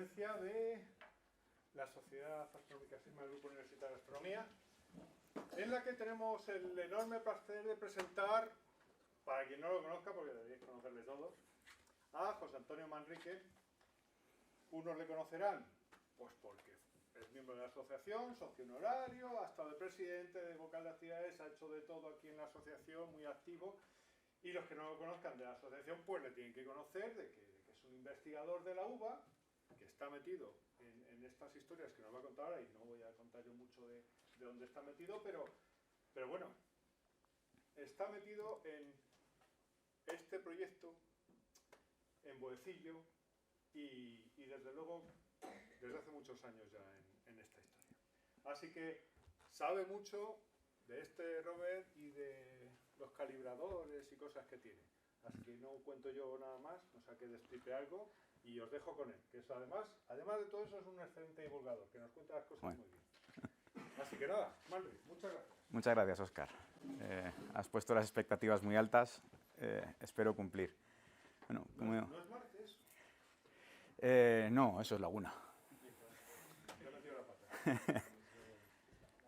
conferencia de la Sociedad Astronómica SIGMA del Grupo Universitario de Astronomía, en la que tenemos el enorme placer de presentar, para quien no lo conozca, porque deberíais conocerle todos, a José Antonio Manrique. Unos le conocerán pues porque es miembro de la asociación, socio honorario, ha estado de presidente, de vocal de actividades, ha hecho de todo aquí en la asociación, muy activo. Y los que no lo conozcan de la asociación, pues le tienen que conocer de que es un investigador de la UBA, que está metido en estas historias que nos va a contar ahora, y no voy a contar yo mucho de dónde está metido, pero bueno, está metido en este proyecto, en Boecillo, y desde luego, desde hace muchos años ya en esta historia. Así que sabe mucho de este rover y de los calibradores y cosas que tiene. Así que no cuento yo nada más, no sé que destripe algo y os dejo con él, que es además de todo eso es un excelente divulgador, que nos cuenta las cosas muy bien. Así que nada, Manri, muchas gracias. Muchas gracias, Óscar. Has puesto las expectativas muy altas, espero cumplir. Bueno, como... ¿No es Marte eso? No, eso es Laguna. Yo he metido la pata.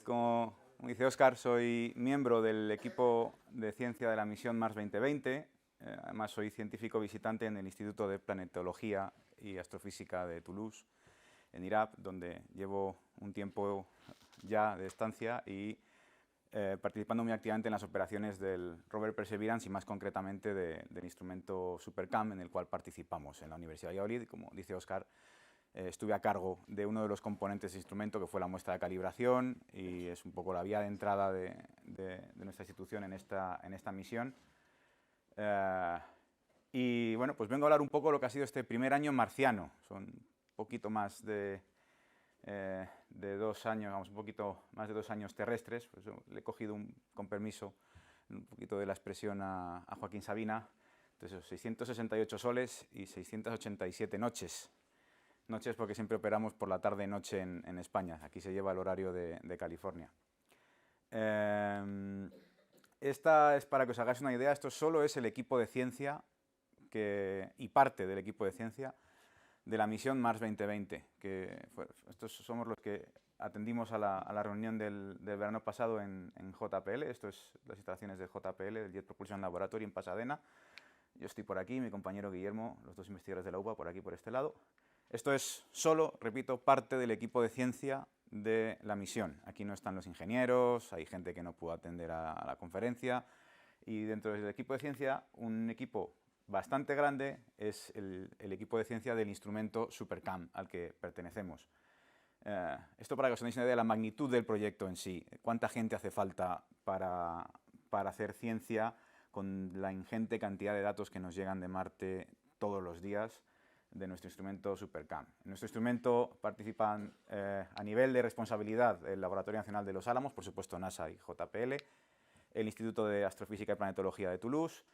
Como dice Óscar, soy miembro del equipo de ciencia de la misión Mars 2020. Además, soy científico visitante en el Instituto de Planetología y Astrofísica de Toulouse, en Irak, donde llevo un tiempo ya de estancia y participando muy activamente en las operaciones del rover Perseverance y más concretamente del instrumento SuperCam en el cual participamos en la Universidad de Valladolid. Como dice Óscar, estuve a cargo de uno de los componentes del instrumento, que fue la muestra de calibración, y es un poco la vía de entrada de nuestra institución en esta misión. Y bueno, pues vengo a hablar un poco de lo que ha sido este primer año marciano. Son un poquito más de 2 años, vamos, un poquito más de 2 años terrestres. Pues le he cogido, con permiso, un poquito de la expresión a Joaquín Sabina. Entonces, 668 soles y 687 noches. Noches porque siempre operamos por la tarde-noche en España. Aquí se lleva el horario de California. Esta es para que os hagáis una idea, esto solo es el equipo de ciencia y parte del equipo de ciencia de la misión Mars 2020. Estos somos los que atendimos a la reunión del verano pasado en JPL. Esto es las instalaciones de JPL, del Jet Propulsion Laboratory en Pasadena. Yo estoy por aquí, mi compañero Guillermo, los 2 investigadores de la UBA por aquí, por este lado. Esto es solo, repito, parte del equipo de ciencia de la misión. Aquí no están los ingenieros, hay gente que no pudo atender a la conferencia. Y dentro del equipo de ciencia, un equipo bastante grande es el equipo de ciencia del instrumento SuperCam al que pertenecemos. Esto para que os deis una idea de la magnitud del proyecto en sí. Cuánta gente hace falta para hacer ciencia con la ingente cantidad de datos que nos llegan de Marte todos los días de nuestro instrumento SuperCam. En nuestro instrumento participan a nivel de responsabilidad el Laboratorio Nacional de Los Álamos, por supuesto NASA y JPL, el Instituto de Astrofísica y Planetología de Toulouse,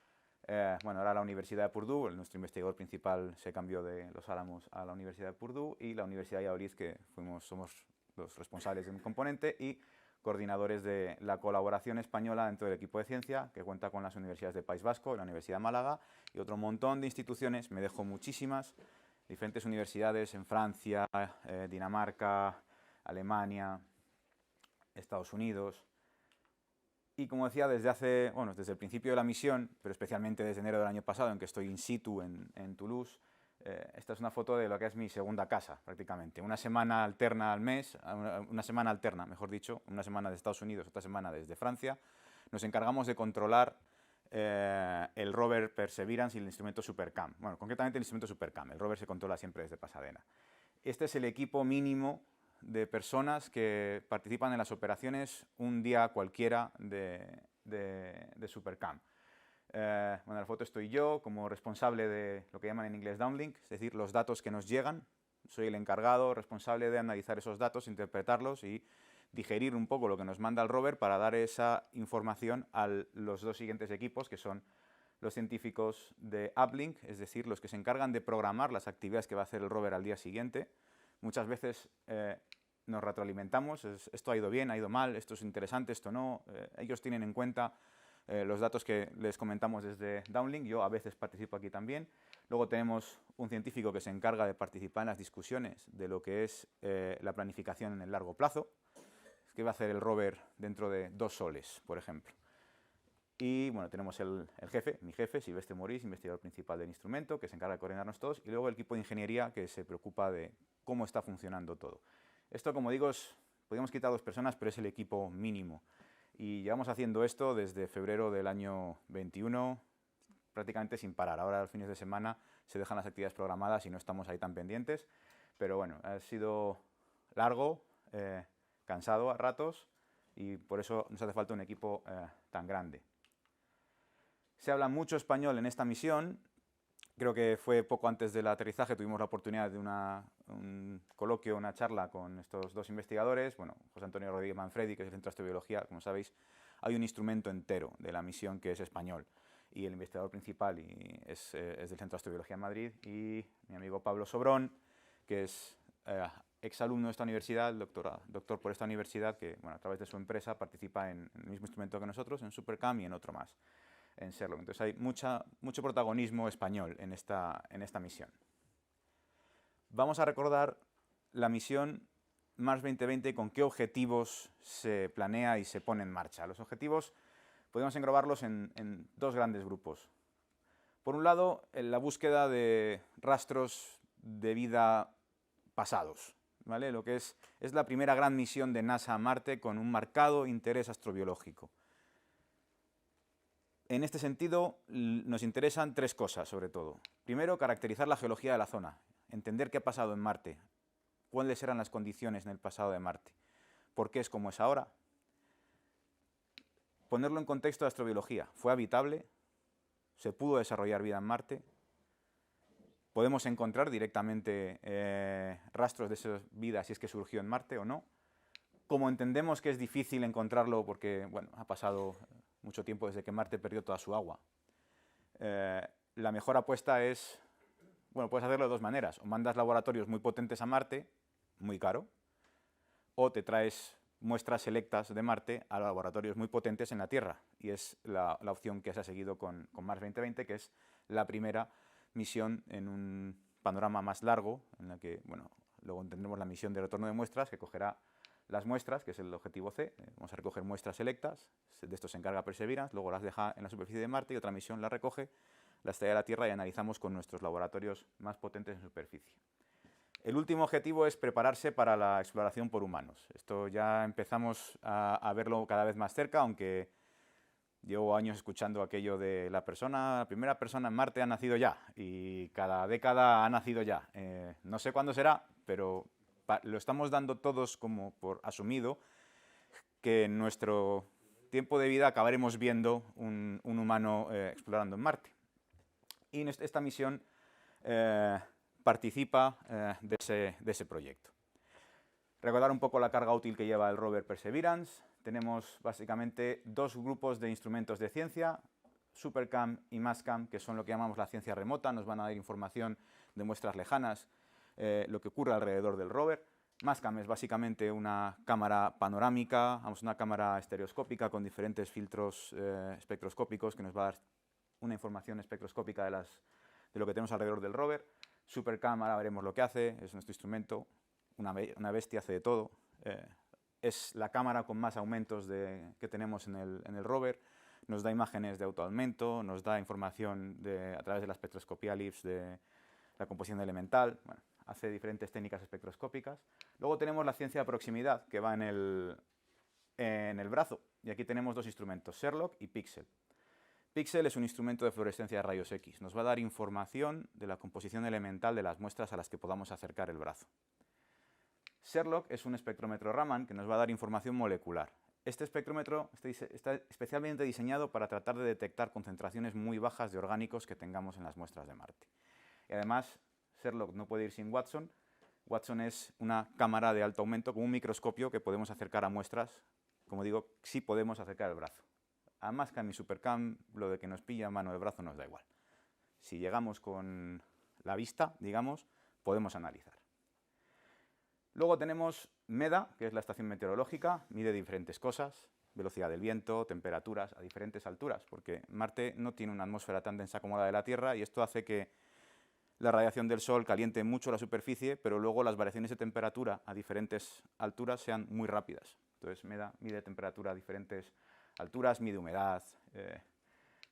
bueno, ahora la Universidad de Purdue, nuestro investigador principal se cambió de Los Álamos a la Universidad de Purdue, y la Universidad de Valladolid, que somos los responsables de un componente y coordinadores de la colaboración española dentro del equipo de ciencia, que cuenta con las universidades del País Vasco, la Universidad de Málaga y otro montón de instituciones, me dejo muchísimas, diferentes universidades en Francia, Dinamarca, Alemania, Estados Unidos. Y como decía, desde el principio de la misión, pero especialmente desde enero del año pasado, en que estoy in situ en Toulouse, esta es una foto de lo que es mi segunda casa, prácticamente. Una semana alterna al mes, una semana alterna, mejor dicho, una semana de Estados Unidos, otra semana desde Francia. Nos encargamos de controlar el rover Perseverance y el instrumento SuperCam. Bueno, concretamente el instrumento SuperCam. El rover se controla siempre desde Pasadena. Este es el equipo mínimo de personas que participan en las operaciones un día cualquiera de SuperCam. Bueno, en la foto estoy yo como responsable de lo que llaman en inglés downlink, es decir, los datos que nos llegan. Soy el encargado, responsable de analizar esos datos, interpretarlos y digerir un poco lo que nos manda el rover para dar esa información a los 2 siguientes equipos, que son los científicos de uplink, es decir, los que se encargan de programar las actividades que va a hacer el rover al día siguiente. Muchas veces nos retroalimentamos, esto ha ido bien, ha ido mal, esto es interesante, esto no. Ellos tienen en cuenta los datos que les comentamos desde Downlink. Yo a veces participo aquí también. Luego tenemos un científico que se encarga de participar en las discusiones de lo que es la planificación en el largo plazo. ¿Qué va a hacer el rover dentro de 2 soles, por ejemplo? Y bueno, tenemos el jefe, mi jefe, Silvestre Morís, investigador principal del instrumento, que se encarga de coordinarnos todos, y luego el equipo de ingeniería, que se preocupa de cómo está funcionando todo. Esto, como digo, podríamos quitar 2 personas, pero es el equipo mínimo. Y llevamos haciendo esto desde febrero del año 21, prácticamente sin parar. Ahora, los fines de semana, se dejan las actividades programadas y no estamos ahí tan pendientes. Pero bueno, ha sido largo, cansado a ratos, y por eso nos hace falta un equipo tan grande. Se habla mucho español en esta misión. Creo que fue poco antes del aterrizaje, tuvimos la oportunidad de un coloquio, una charla con estos 2 investigadores. Bueno, José Antonio Rodríguez Manfredi, que es del Centro de Astrobiología, como sabéis, hay un instrumento entero de la misión que es español. Y el investigador principal es del Centro de Astrobiología en Madrid. Y mi amigo Pablo Sobrón, que es exalumno de esta universidad, doctor por esta universidad, que bueno, a través de su empresa participa en el mismo instrumento que nosotros, en SuperCam y en otro más, en Sherlock. Entonces hay mucho protagonismo español en esta misión. Vamos a recordar la misión Mars 2020 y con qué objetivos se planea y se pone en marcha. Los objetivos podemos englobarlos en 2 grandes grupos. Por un lado, en la búsqueda de rastros de vida pasados, ¿vale? Lo que es la primera gran misión de NASA a Marte con un marcado interés astrobiológico. En este sentido, nos interesan 3 cosas, sobre todo. Primero, caracterizar la geología de la zona, entender qué ha pasado en Marte, cuáles eran las condiciones en el pasado de Marte, por qué es como es ahora. Ponerlo en contexto de astrobiología. ¿Fue habitable? ¿Se pudo desarrollar vida en Marte? ¿Podemos encontrar directamente rastros de esa vida si es que surgió en Marte o no? Como entendemos que es difícil encontrarlo porque bueno, ha pasado mucho tiempo desde que Marte perdió toda su agua, la mejor apuesta es, bueno, puedes hacerlo de 2 maneras. O mandas laboratorios muy potentes a Marte, muy caro, o te traes muestras selectas de Marte a laboratorios muy potentes en la Tierra. Y es la opción que se ha seguido con Mars 2020, que es la primera misión en un panorama más largo, en la que, bueno, luego tendremos la misión de retorno de muestras, que cogerá las muestras, que es el objetivo C. Vamos a recoger muestras selectas, de esto se encarga Perseverance, luego las deja en la superficie de Marte y otra misión las recoge, las trae a la Tierra y analizamos con nuestros laboratorios más potentes en superficie. El último objetivo es prepararse para la exploración por humanos. Esto ya empezamos a verlo cada vez más cerca, aunque llevo años escuchando aquello de la primera persona en Marte ha nacido ya, y cada década ha nacido ya. No sé cuándo será, pero lo estamos dando todos como por asumido, que en nuestro tiempo de vida acabaremos viendo un humano explorando en Marte. Y esta misión participa de ese proyecto. Recordar un poco la carga útil que lleva el rover Perseverance. Tenemos básicamente 2 grupos de instrumentos de ciencia, SuperCam y Mastcam, que son lo que llamamos la ciencia remota, nos van a dar información de muestras lejanas, lo que ocurre alrededor del rover. Mastcam es básicamente una cámara panorámica, una cámara estereoscópica con diferentes filtros espectroscópicos que nos va a dar una información espectroscópica de lo que tenemos alrededor del rover. SuperCam, ahora veremos lo que hace, es nuestro instrumento, una bestia, hace de todo. Es la cámara con más aumentos que tenemos en el rover, nos da imágenes de autoaumento, nos da información a través de la espectroscopía LIBS de la composición elemental, bueno, hace diferentes técnicas espectroscópicas. Luego tenemos la ciencia de proximidad, que va en el brazo, y aquí tenemos 2 instrumentos, Sherlock y Pixel. Pixel es un instrumento de fluorescencia de rayos X, nos va a dar información de la composición elemental de las muestras a las que podamos acercar el brazo. Sherlock es un espectrómetro Raman que nos va a dar información molecular. Este espectrómetro está especialmente diseñado para tratar de detectar concentraciones muy bajas de orgánicos que tengamos en las muestras de Marte. Y además, Sherlock no puede ir sin Watson. Watson es una cámara de alto aumento con un microscopio que podemos acercar a muestras. Como digo, sí podemos acercar el brazo. A Mastcam y SuperCam, lo de que nos pilla mano del brazo nos da igual. Si llegamos con la vista, digamos, podemos analizar. Luego tenemos MEDA, que es la estación meteorológica, mide diferentes cosas. velocidad del viento, temperaturas a diferentes alturas, porque Marte no tiene una atmósfera tan densa como la de la Tierra y esto hace que la radiación del Sol caliente mucho la superficie, pero luego las variaciones de temperatura a diferentes alturas sean muy rápidas. Entonces mide temperatura a diferentes alturas, mide humedad,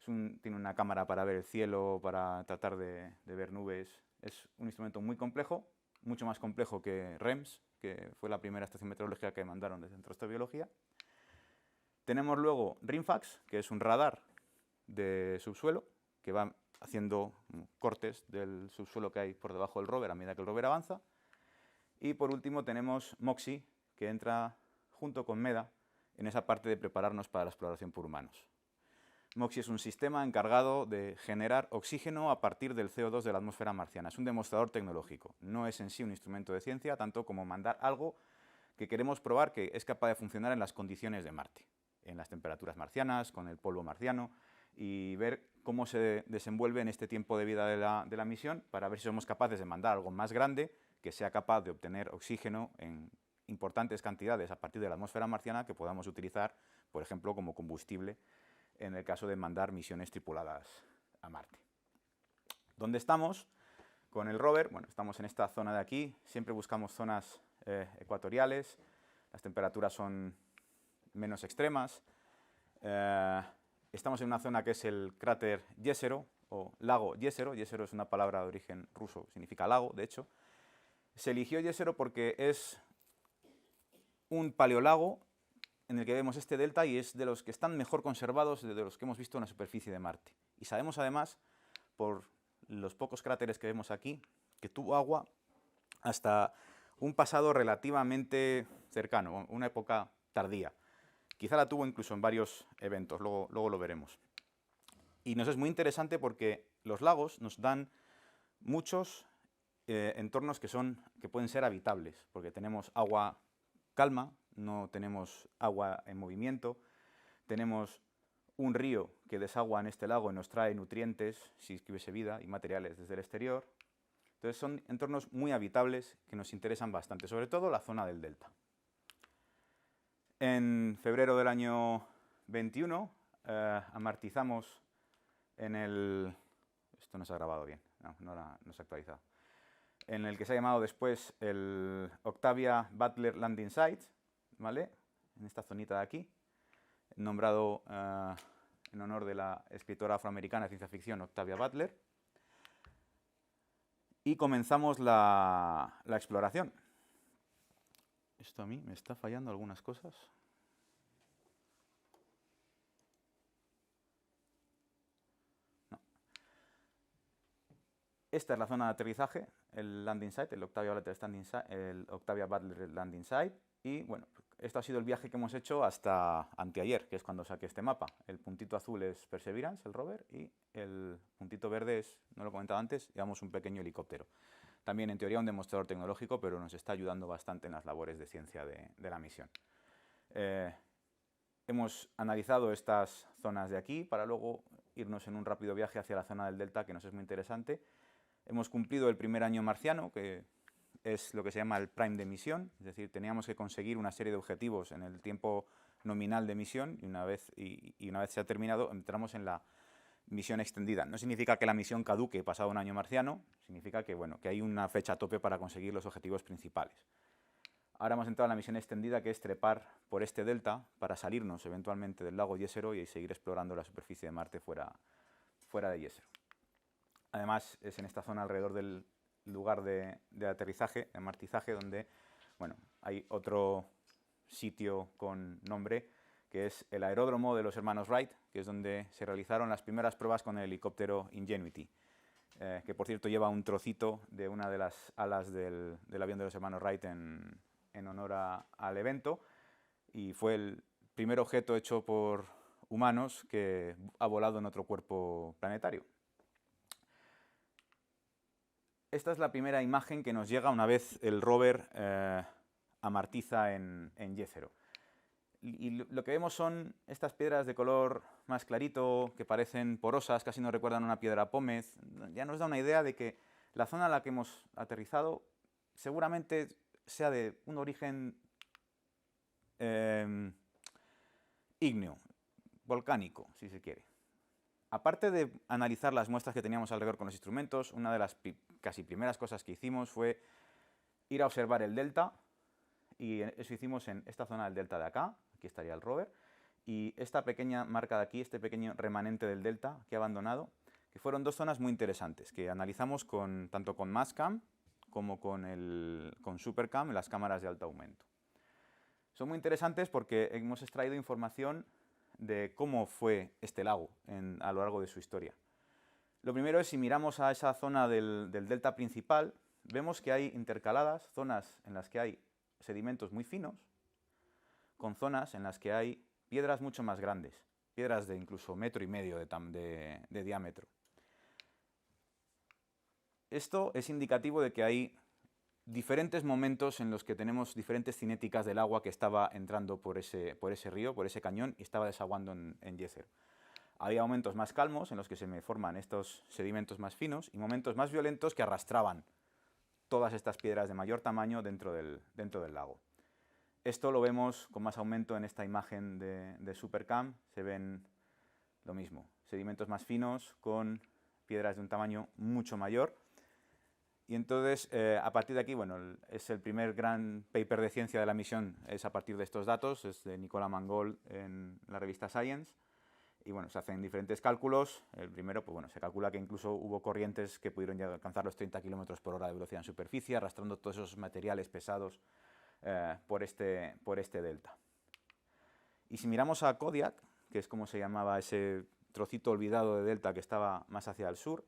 tiene una cámara para ver el cielo, para tratar de ver nubes. Es un instrumento muy complejo, mucho más complejo que REMS, que fue la primera estación meteorológica que mandaron desde Centro de Astrobiología. Tenemos luego RIMFAX, que es un radar de subsuelo, que va haciendo cortes del subsuelo que hay por debajo del rover a medida que el rover avanza. Y por último tenemos MOXIE, que entra junto con MEDA en esa parte de prepararnos para la exploración por humanos. MOXIE es un sistema encargado de generar oxígeno a partir del CO2 de la atmósfera marciana. Es un demostrador tecnológico, no es en sí un instrumento de ciencia, tanto como mandar algo que queremos probar que es capaz de funcionar en las condiciones de Marte, en las temperaturas marcianas, con el polvo marciano, y ver cómo se desenvuelve en este tiempo de vida de la misión para ver si somos capaces de mandar algo más grande que sea capaz de obtener oxígeno en importantes cantidades a partir de la atmósfera marciana que podamos utilizar, por ejemplo, como combustible en el caso de mandar misiones tripuladas a Marte. ¿Dónde estamos con el rover? Bueno, estamos en esta zona de aquí, siempre buscamos zonas ecuatoriales, las temperaturas son menos extremas. Estamos en una zona que es el cráter Jezero, o lago Jezero. Jezero es una palabra de origen ruso, significa lago, de hecho. Se eligió Jezero porque es un paleolago en el que vemos este delta y es de los que están mejor conservados de los que hemos visto en la superficie de Marte. Y sabemos además, por los pocos cráteres que vemos aquí, que tuvo agua hasta un pasado relativamente cercano, una época tardía. Quizá la tuvo incluso en varios eventos, luego lo veremos. Y nos es muy interesante porque los lagos nos dan muchos entornos que pueden ser habitables, porque tenemos agua calma, no tenemos agua en movimiento, tenemos un río que desagua en este lago y nos trae nutrientes, si es que hubiese vida, y materiales desde el exterior. Entonces son entornos muy habitables que nos interesan bastante, sobre todo la zona del delta. En febrero del año 21 amartizamos en el... Esto no se ha grabado bien, no se ha actualizado. En el que se ha llamado después el Octavia Butler Landing Site, ¿vale? En esta zonita de aquí, nombrado en honor de la escritora afroamericana de ciencia ficción Octavia Butler. Y comenzamos la exploración. Esto a mí me está fallando algunas cosas. No. Esta es la zona de aterrizaje, el landing site, el Octavia Butler Landing Site. Y bueno, esto ha sido el viaje que hemos hecho hasta anteayer, que es cuando saqué este mapa. El puntito azul es Perseverance, el rover, y el puntito verde es, no lo he comentado antes, llevamos un pequeño helicóptero. También en teoría un demostrador tecnológico, pero nos está ayudando bastante en las labores de ciencia de la misión. Hemos analizado estas zonas de aquí para luego irnos en un rápido viaje hacia la zona del delta, que nos es muy interesante. Hemos cumplido el primer año marciano, que es lo que se llama el prime de misión, es decir, teníamos que conseguir una serie de objetivos en el tiempo nominal de misión y una vez se ha terminado entramos en la misión extendida. No significa que la misión caduque pasado un año marciano, significa que, bueno, que hay una fecha tope para conseguir los objetivos principales. Ahora hemos entrado en la misión extendida, que es trepar por este delta para salirnos eventualmente del lago Jezero y seguir explorando la superficie de Marte fuera de Jezero. Además, es en esta zona alrededor del lugar de aterrizaje, de amartizaje, donde bueno, hay otro sitio con nombre, que es el aeródromo de los hermanos Wright, que es donde se realizaron las primeras pruebas con el helicóptero Ingenuity, que por cierto lleva un trocito de una de las alas del avión de los hermanos Wright en honor al evento, y fue el primer objeto hecho por humanos que ha volado en otro cuerpo planetario. Esta es la primera imagen que nos llega una vez el rover amartiza en Jezero. Y lo que vemos son estas piedras de color más clarito, que parecen porosas, casi nos recuerdan una piedra pómez. Ya nos da una idea de que la zona en la que hemos aterrizado seguramente sea de un origen ígneo, volcánico, si se quiere. Aparte de analizar las muestras que teníamos alrededor con los instrumentos, una de las casi primeras cosas que hicimos fue ir a observar el delta, y eso hicimos en esta zona del delta de acá, aquí estaría el rover, y esta pequeña marca de aquí, este pequeño remanente del delta que ha abandonado, que fueron dos zonas muy interesantes, que analizamos tanto con Mastcam como con Supercam, las cámaras de alto aumento. Son muy interesantes porque hemos extraído información de cómo fue este lago a lo largo de su historia. Lo primero es, si miramos a esa zona del delta principal, vemos que hay intercaladas zonas en las que hay sedimentos muy finos, con zonas en las que hay piedras mucho más grandes, piedras de incluso 1,5 metros de diámetro. Esto es indicativo de que hay diferentes momentos en los que tenemos diferentes cinéticas del agua que estaba entrando por ese río, por ese cañón, y estaba desaguando en Yezer. Había momentos más calmos en los que se me forman estos sedimentos más finos y momentos más violentos que arrastraban todas estas piedras de mayor tamaño dentro del lago. Esto lo vemos con más aumento en esta imagen de Supercam. Se ven lo mismo, sedimentos más finos con piedras de un tamaño mucho mayor. Y entonces, a partir de aquí, bueno, es el primer gran paper de ciencia de la misión, es a partir de estos datos, es de Nicolas Mangold en la revista Science. Y bueno, se hacen diferentes cálculos. El primero, pues bueno, se calcula que incluso hubo corrientes que pudieron llegar a alcanzar los 30 km/h de velocidad en superficie, arrastrando todos esos materiales pesados por este delta. Y si miramos a Kodiak, que es como se llamaba ese trocito olvidado de delta que estaba más hacia el sur,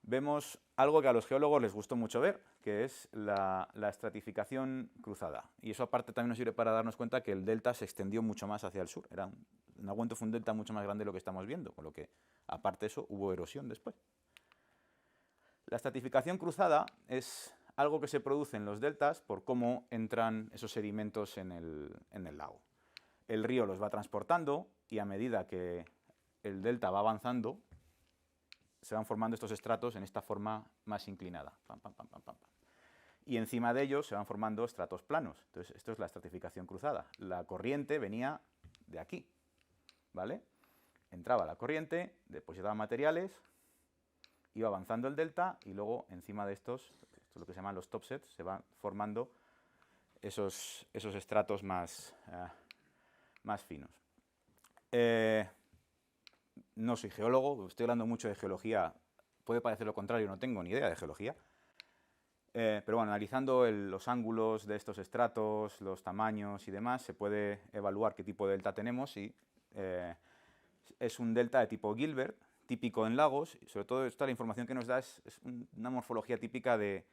vemos algo que a los geólogos les gustó mucho ver, que es la estratificación cruzada. Y eso aparte también nos sirve para darnos cuenta que el delta se extendió mucho más hacia el sur. En algún momento fue un delta mucho más grande de lo que estamos viendo, con lo que, aparte de eso, hubo erosión después. La estratificación cruzada es algo que se produce en los deltas por cómo entran esos sedimentos en el lago. El río los va transportando y a medida que el delta va avanzando, se van formando estos estratos en esta forma más inclinada. Pam, pam, pam, pam, pam. Y encima de ellos se van formando estratos planos. Entonces, esto es la estratificación cruzada. La corriente venía de aquí, ¿vale? Entraba la corriente, depositaba materiales, iba avanzando el delta y luego encima de estos, esto es lo que se llaman los topsets, se van formando esos estratos más finos. No soy geólogo, estoy hablando mucho de geología, puede parecer lo contrario, no tengo ni idea de geología. Pero bueno, analizando los ángulos de estos estratos, los tamaños y demás, se puede evaluar qué tipo de delta tenemos y es un delta de tipo Gilbert, típico en lagos, y sobre todo esta la información que nos da es una morfología típica de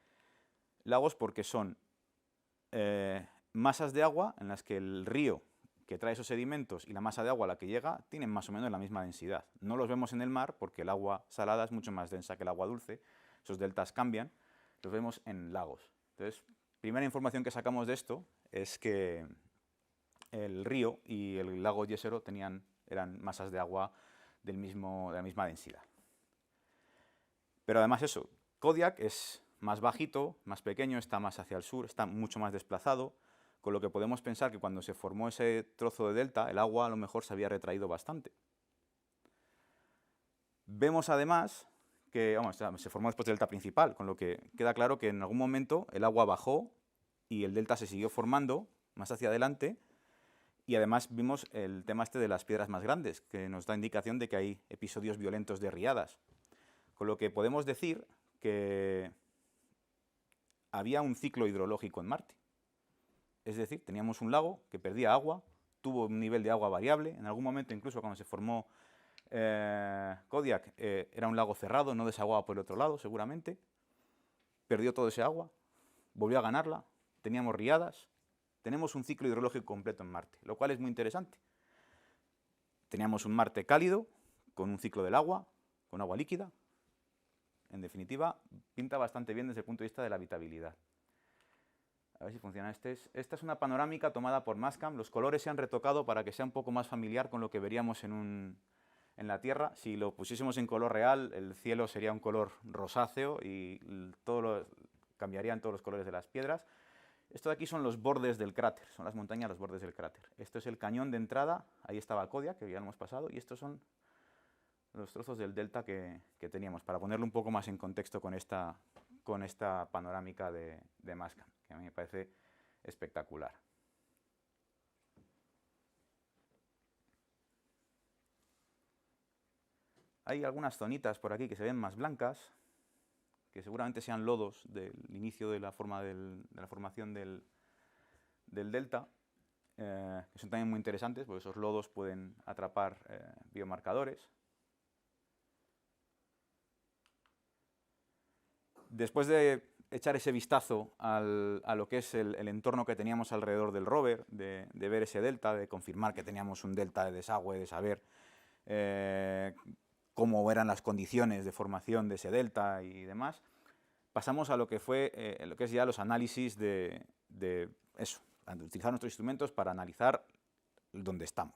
lagos porque son masas de agua en las que el río que trae esos sedimentos y la masa de agua a la que llega tienen más o menos la misma densidad. No los vemos en el mar porque el agua salada es mucho más densa que el agua dulce, esos deltas cambian, los vemos en lagos. Entonces, primera información que sacamos de esto es que el río y el lago Jezero eran masas de agua de la misma densidad. Pero además eso, Kodiak es más bajito, más pequeño, está más hacia el sur, está mucho más desplazado, con lo que podemos pensar que cuando se formó ese trozo de delta, el agua a lo mejor se había retraído bastante. Vemos además que se formó después del delta principal, con lo que queda claro que en algún momento el agua bajó y el delta se siguió formando más hacia adelante, y además vimos el tema este de las piedras más grandes, que nos da indicación de que hay episodios violentos de riadas. Con lo que podemos decir que había un ciclo hidrológico en Marte. Es decir, teníamos un lago que perdía agua, tuvo un nivel de agua variable, en algún momento incluso cuando se formó Kodiak era un lago cerrado, no desaguaba por el otro lado seguramente, perdió todo ese agua, volvió a ganarla, teníamos riadas, tenemos un ciclo hidrológico completo en Marte, lo cual es muy interesante. Teníamos un Marte cálido, con un ciclo del agua, con agua líquida. En definitiva, pinta bastante bien desde el punto de vista de la habitabilidad. A ver si funciona. Esta es una panorámica tomada por Mastcam. Los colores se han retocado para que sea un poco más familiar con lo que veríamos en la Tierra. Si lo pusiésemos en color real, el cielo sería un color rosáceo y cambiarían todos los colores de las piedras. Esto de aquí son los bordes del cráter, son las montañas, los bordes del cráter. Esto es el cañón de entrada, ahí estaba Kodiak, que ya lo hemos pasado, y estos son los trozos del delta que teníamos, para ponerlo un poco más en contexto con esta panorámica de Mashcam, que a mí me parece espectacular. Hay algunas zonitas por aquí que se ven más blancas, que seguramente sean lodos del inicio de la formación del delta, que son también muy interesantes, porque esos lodos pueden atrapar biomarcadores. Después de echar ese vistazo a lo que es el entorno que teníamos alrededor del rover, de ver ese delta, de confirmar que teníamos un delta de desagüe, de saber cómo eran las condiciones de formación de ese delta y demás, pasamos a lo que fue lo que es ya los análisis de eso, utilizar nuestros instrumentos para analizar dónde estamos.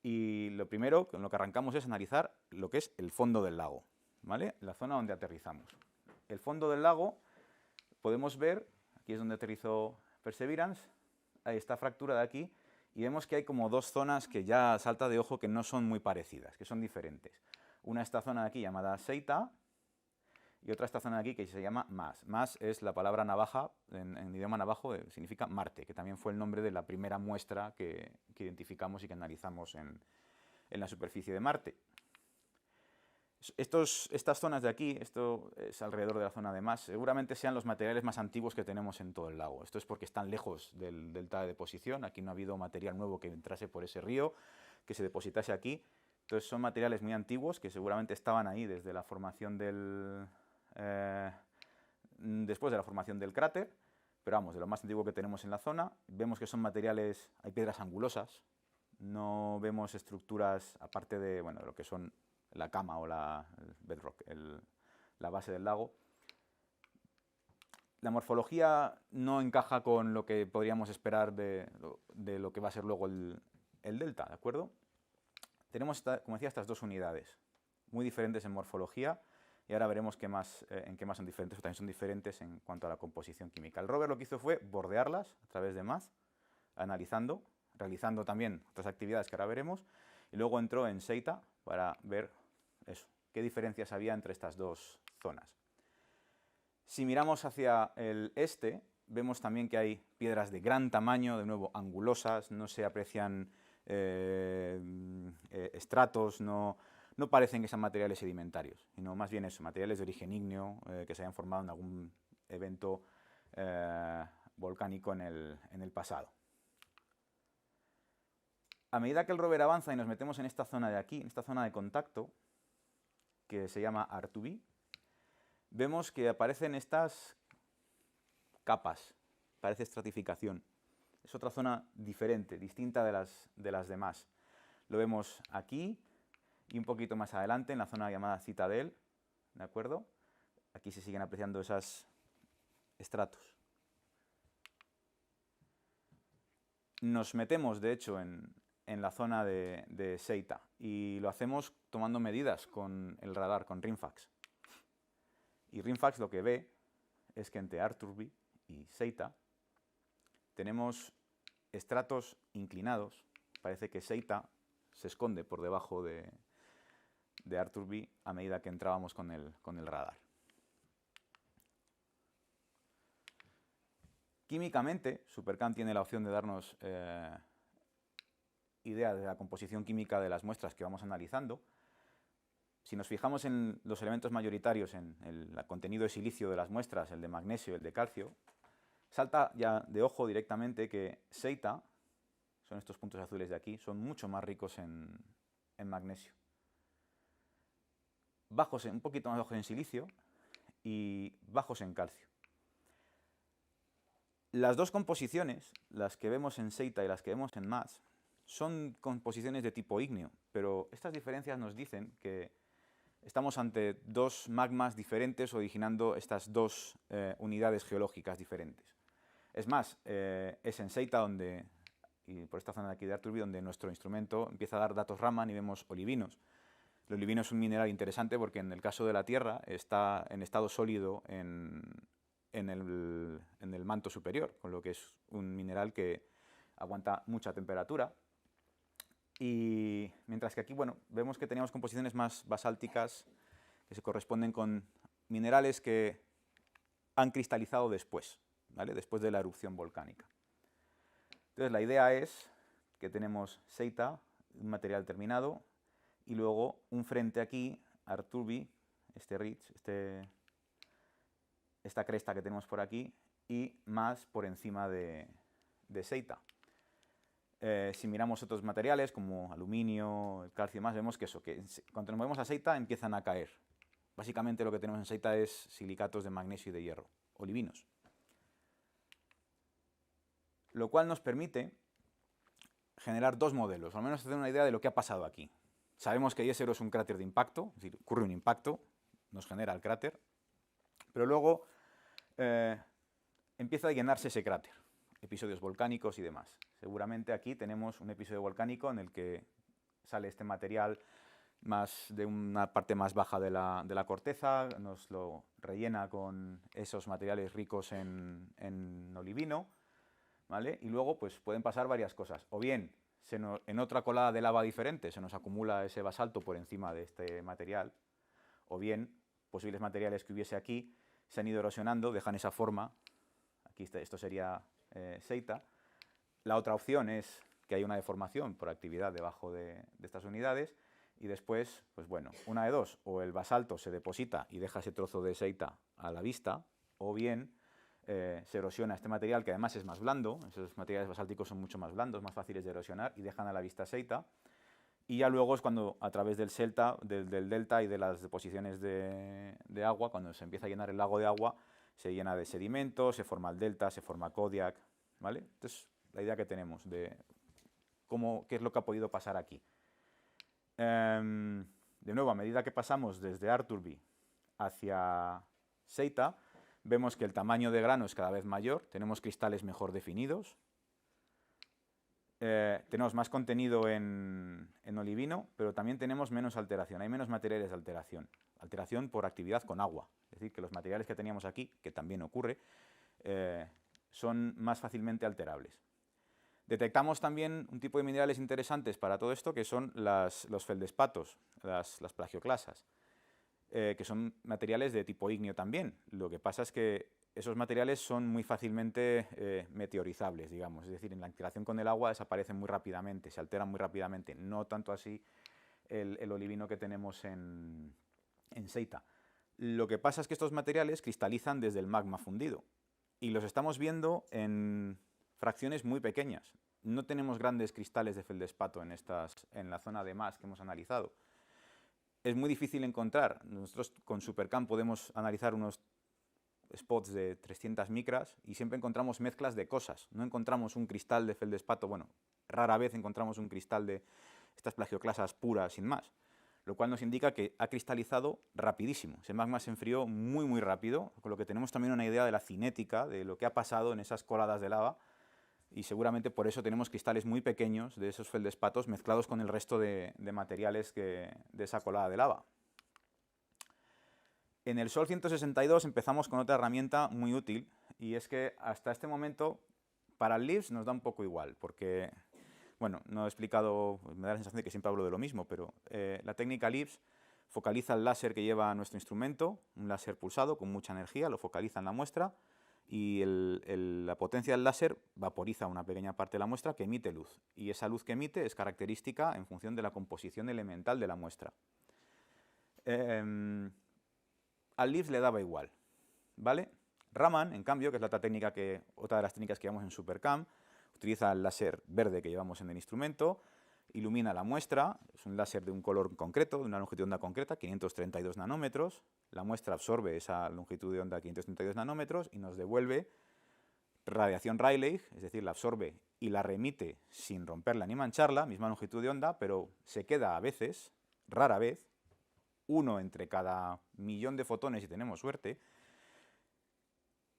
Y lo primero con lo que arrancamos es analizar lo que es el fondo del lago, ¿vale? La zona donde aterrizamos. El fondo del lago podemos ver, aquí es donde aterrizó Perseverance, hay esta fractura de aquí, y vemos que hay como dos zonas que ya salta de ojo que no son muy parecidas, que son diferentes. Una esta zona de aquí llamada Seita, y otra esta zona de aquí que se llama Mars. Mars es la palabra navaja, en idioma navajo significa Marte, que también fue el nombre de la primera muestra que identificamos y que analizamos en la superficie de Marte. Estas zonas de aquí, esto es alrededor de la zona de Mars, seguramente sean los materiales más antiguos que tenemos en todo el lago. Esto es porque están lejos del delta de deposición, aquí no ha habido material nuevo que entrase por ese río, que se depositase aquí. Entonces son materiales muy antiguos que seguramente estaban ahí desde la formación después de la formación del cráter, pero vamos, de lo más antiguo que tenemos en la zona. Vemos que son materiales, hay piedras angulosas, no vemos estructuras aparte de, bueno, de lo que son la cama o el bedrock, la base del lago. La morfología no encaja con lo que podríamos esperar de lo que va a ser luego el delta, ¿de acuerdo? Tenemos, como decía, estas dos unidades, muy diferentes en morfología, y ahora veremos en qué más son diferentes, o también son diferentes en cuanto a la composición química. El rover lo que hizo fue bordearlas a través de MAZ, analizando, realizando también otras actividades que ahora veremos, y luego entró en Seita para ver eso, qué diferencias había entre estas dos zonas. Si miramos hacia el este, vemos también que hay piedras de gran tamaño, de nuevo angulosas, no se aprecian estratos, no parecen que sean materiales sedimentarios, sino más bien eso, materiales de origen ígneo que se hayan formado en algún evento volcánico en el pasado. A medida que el rover avanza y nos metemos en esta zona de aquí, en esta zona de contacto, que se llama R2B, vemos que aparecen estas capas, parece estratificación. Es otra zona diferente, distinta de las demás. Lo vemos aquí y un poquito más adelante en la zona llamada Citadel, ¿de acuerdo? Aquí se siguen apreciando esos estratos. Nos metemos, de hecho, en la zona de Seita y lo hacemos tomando medidas con el radar, con RIMFAX. Y RIMFAX lo que ve es que entre R2B y Seita tenemos estratos inclinados. Parece que Seita se esconde por debajo de R2B a medida que entrábamos con el radar. Químicamente, SuperCam tiene la opción de darnos idea de la composición química de las muestras que vamos analizando. Si nos fijamos en los elementos mayoritarios, en el contenido de silicio de las muestras, el de magnesio, el de calcio, salta ya de ojo directamente que Seita, son estos puntos azules de aquí, son mucho más ricos en magnesio. Un poquito más bajos en silicio y bajos en calcio. Las dos composiciones, las que vemos en Seita y las que vemos en MAZ, son composiciones de tipo ígneo, pero estas diferencias nos dicen que estamos ante dos magmas diferentes originando estas dos unidades geológicas diferentes. Es más, es en Seita y por esta zona de aquí de R2B, donde nuestro instrumento empieza a dar datos Raman y vemos olivinos. El olivino es un mineral interesante porque en el caso de la Tierra está en estado sólido en en el manto superior, con lo que es un mineral que aguanta mucha temperatura. Y mientras que aquí, bueno, vemos que teníamos composiciones más basálticas que se corresponden con minerales que han cristalizado después, ¿vale? Después de la erupción volcánica. Entonces la idea es que tenemos seita, un material terminado, y luego un frente aquí, Arturbi, este ridge, esta cresta que tenemos por aquí, y más por encima de seita. Si miramos otros materiales como aluminio, el calcio y demás, vemos que eso, que cuando nos movemos a seita empiezan a caer. Básicamente lo que tenemos en seita es silicatos de magnesio y de hierro, olivinos. Lo cual nos permite generar dos modelos, o al menos tener una idea de lo que ha pasado aquí. Sabemos que Jezero es un cráter de impacto, es decir, ocurre un impacto, nos genera el cráter, pero luego empieza a llenarse ese cráter, episodios volcánicos y demás. Seguramente aquí tenemos un episodio volcánico en el que sale este material más de una parte más baja de la corteza, nos lo rellena con esos materiales ricos en olivino, ¿vale? Y luego pues pueden pasar varias cosas. O bien, en otra colada de lava diferente se nos acumula ese basalto por encima de este material, o bien posibles materiales que hubiese aquí se han ido erosionando, dejan esa forma. Aquí esto sería seita. La otra opción es que hay una deformación por actividad debajo de estas unidades y después, pues bueno, una de dos, o el basalto se deposita y deja ese trozo de seita a la vista, o bien se erosiona este material, que además es más blando, esos materiales basálticos son mucho más blandos, más fáciles de erosionar y dejan a la vista seita, y ya luego es cuando a través del delta y de las deposiciones de agua, cuando se empieza a llenar el lago de agua, se llena de sedimentos, se forma el delta, se forma Kodiak, ¿vale? Entonces, la idea que tenemos de qué es lo que ha podido pasar aquí. De nuevo, a medida que pasamos desde Arturbi hacia seita, vemos que el tamaño de grano es cada vez mayor, tenemos cristales mejor definidos, tenemos más contenido en olivino, pero también tenemos menos alteración, hay menos materiales de alteración. Alteración por actividad con agua, es decir, que los materiales que teníamos aquí, que también ocurre, son más fácilmente alterables. Detectamos también un tipo de minerales interesantes para todo esto, que son los feldespatos, las plagioclasas, que son materiales de tipo ígneo también. Lo que pasa es que esos materiales son muy fácilmente meteorizables, digamos, es decir, en la interacción con el agua desaparecen muy rápidamente, se alteran muy rápidamente, no tanto así el olivino que tenemos en seita. Lo que pasa es que estos materiales cristalizan desde el magma fundido y los estamos viendo en fracciones muy pequeñas. No tenemos grandes cristales de feldespato en la zona de Maas que hemos analizado. Es muy difícil encontrar. Nosotros con Supercam podemos analizar unos spots de 300 micras y siempre encontramos mezclas de cosas. No encontramos un cristal de feldespato, bueno, rara vez encontramos un cristal de estas plagioclasas puras sin más, lo cual nos indica que ha cristalizado rapidísimo. Ese magma se enfrió muy, muy rápido, con lo que tenemos también una idea de la cinética, de lo que ha pasado en esas coladas de lava, y seguramente por eso tenemos cristales muy pequeños de esos feldespatos mezclados con el resto de materiales de esa colada de lava. En el Sol 162 empezamos con otra herramienta muy útil, y es que hasta este momento para el LIBS nos da un poco igual, porque, bueno, no he explicado, me da la sensación de que siempre hablo de lo mismo, pero la técnica LIBS focaliza el láser que lleva nuestro instrumento, un láser pulsado con mucha energía, lo focaliza en la muestra, y la potencia del láser vaporiza una pequeña parte de la muestra que emite luz, y esa luz que emite es característica en función de la composición elemental de la muestra. Al LIBS le daba igual, ¿vale? Raman, en cambio, que es otra de las técnicas que llevamos en Supercam, utiliza el láser verde que llevamos en el instrumento, ilumina la muestra, es un láser de un color concreto, de una longitud de onda concreta, 532 nanómetros, la muestra absorbe esa longitud de onda 532 nanómetros y nos devuelve radiación Rayleigh, es decir, la absorbe y la remite sin romperla ni mancharla, misma longitud de onda, pero se queda a veces, rara vez, uno entre cada millón de fotones si tenemos suerte,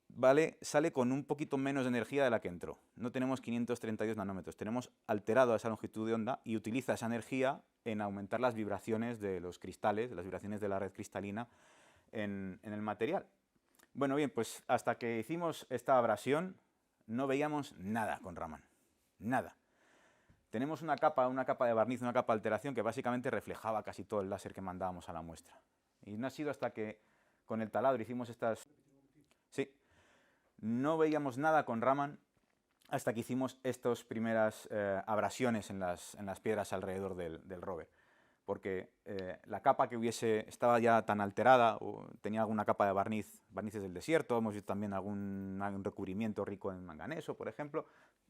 ¿vale? Sale con un poquito menos de energía de la que entró. No tenemos 532 nanómetros, tenemos alterado esa longitud de onda y utiliza esa energía en aumentar las vibraciones de los cristales, las vibraciones de la red cristalina en el material. Bueno, bien, pues hasta que hicimos esta abrasión no veíamos nada con Raman. Nada. Tenemos una capa de barniz, una capa de alteración que básicamente reflejaba casi todo el láser que mandábamos a la muestra. Y no ha sido hasta que con el taladro hicimos estas... Sí, no veíamos nada con Raman hasta que hicimos estas primeras abrasiones en las piedras alrededor del rover. Porque la capa que estaba ya tan alterada, o tenía alguna capa de barnices del desierto, hemos visto también algún recubrimiento rico en manganeso, por ejemplo,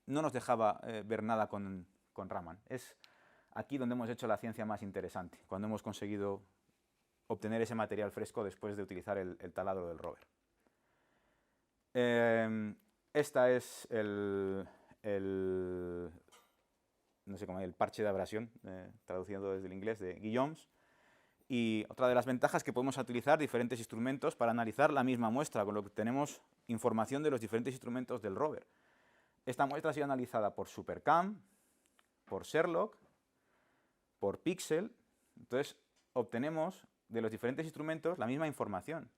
no nos dejaba ver nada con Raman. Es aquí donde hemos hecho la ciencia más interesante, cuando hemos conseguido obtener ese material fresco después de utilizar el taladro del rover. Esta es no sé cómo, el parche de abrasión, traduciendo desde el inglés, de Guillaumes. Y otra de las ventajas es que podemos utilizar diferentes instrumentos para analizar la misma muestra, con lo que tenemos información de los diferentes instrumentos del rover. Esta muestra ha sido analizada por Supercam, por Sherlock, por Pixel. Entonces obtenemos de los diferentes instrumentos la misma información.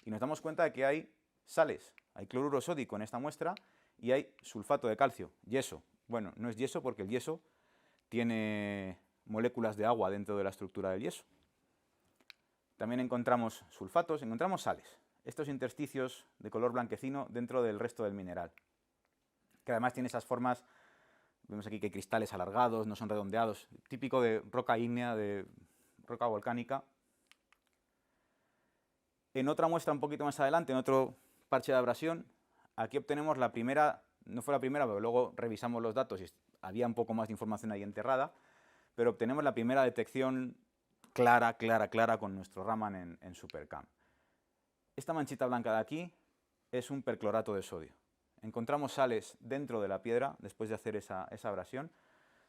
Y nos damos cuenta de que hay sales, hay cloruro sódico en esta muestra y hay sulfato de calcio, yeso. Bueno, no es yeso porque el yeso tiene moléculas de agua dentro de la estructura del yeso. También encontramos sulfatos, encontramos sales. Estos intersticios de color blanquecino dentro del resto del mineral. Que además tiene esas formas, vemos aquí que hay cristales alargados, no son redondeados, típico de roca ígnea, de roca volcánica. En otra muestra un poquito más adelante, en otro parche de abrasión, aquí obtenemos la primera, no fue la primera, pero luego revisamos los datos y había un poco más de información ahí enterrada, pero obtenemos la primera detección clara con nuestro Raman en Supercam. Esta manchita blanca de aquí es un perclorato de sodio. Encontramos sales dentro de la piedra después de hacer esa abrasión.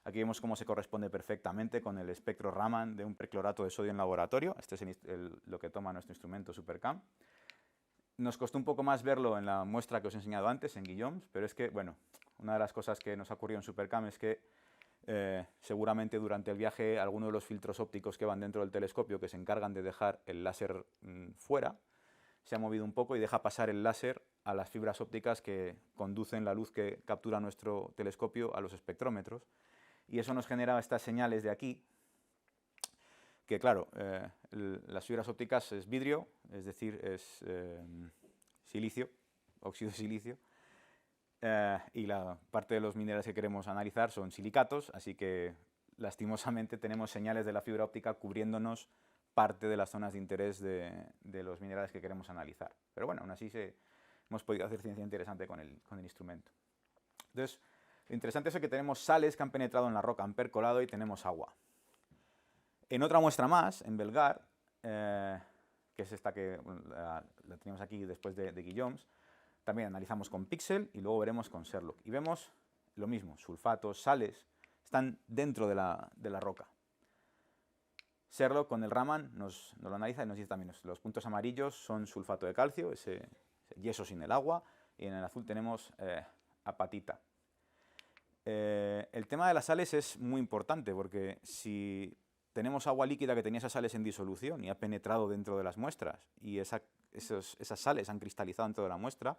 Aquí vemos cómo se corresponde perfectamente con el espectro Raman de un perclorato de sodio en laboratorio. Este es lo que toma nuestro instrumento Supercam. Nos costó un poco más verlo en la muestra que os he enseñado antes, en Guillaumes, pero es que, bueno, una de las cosas que nos ha ocurrido en Supercam es que seguramente durante el viaje alguno de los filtros ópticos que van dentro del telescopio, que se encargan de dejar el láser fuera, se ha movido un poco y deja pasar el láser a las fibras ópticas que conducen la luz que captura nuestro telescopio a los espectrómetros. Y eso nos genera estas señales de aquí, que claro, las fibras ópticas es vidrio, es decir, es silicio, óxido de silicio, y la parte de los minerales que queremos analizar son silicatos, así que lastimosamente tenemos señales de la fibra óptica cubriéndonos parte de las zonas de interés de los minerales que queremos analizar. Pero bueno, aún así hemos podido hacer ciencia interesante con el instrumento. Entonces, lo interesante es que tenemos sales que han penetrado en la roca, han percolado y tenemos agua. En otra muestra más, en Belgar, que es esta que la tenemos aquí después de Guillaumes, también analizamos con Pixel y luego veremos con Sherlock. Y vemos lo mismo, sulfatos, sales, están dentro de la roca. Sherlock con el Raman nos lo analiza y nos dice también los puntos amarillos son sulfato de calcio, ese yeso sin el agua, y en el azul tenemos apatita. El tema de las sales es muy importante porque si tenemos agua líquida que tenía esas sales en disolución y ha penetrado dentro de las muestras y esas sales han cristalizado dentro de la muestra,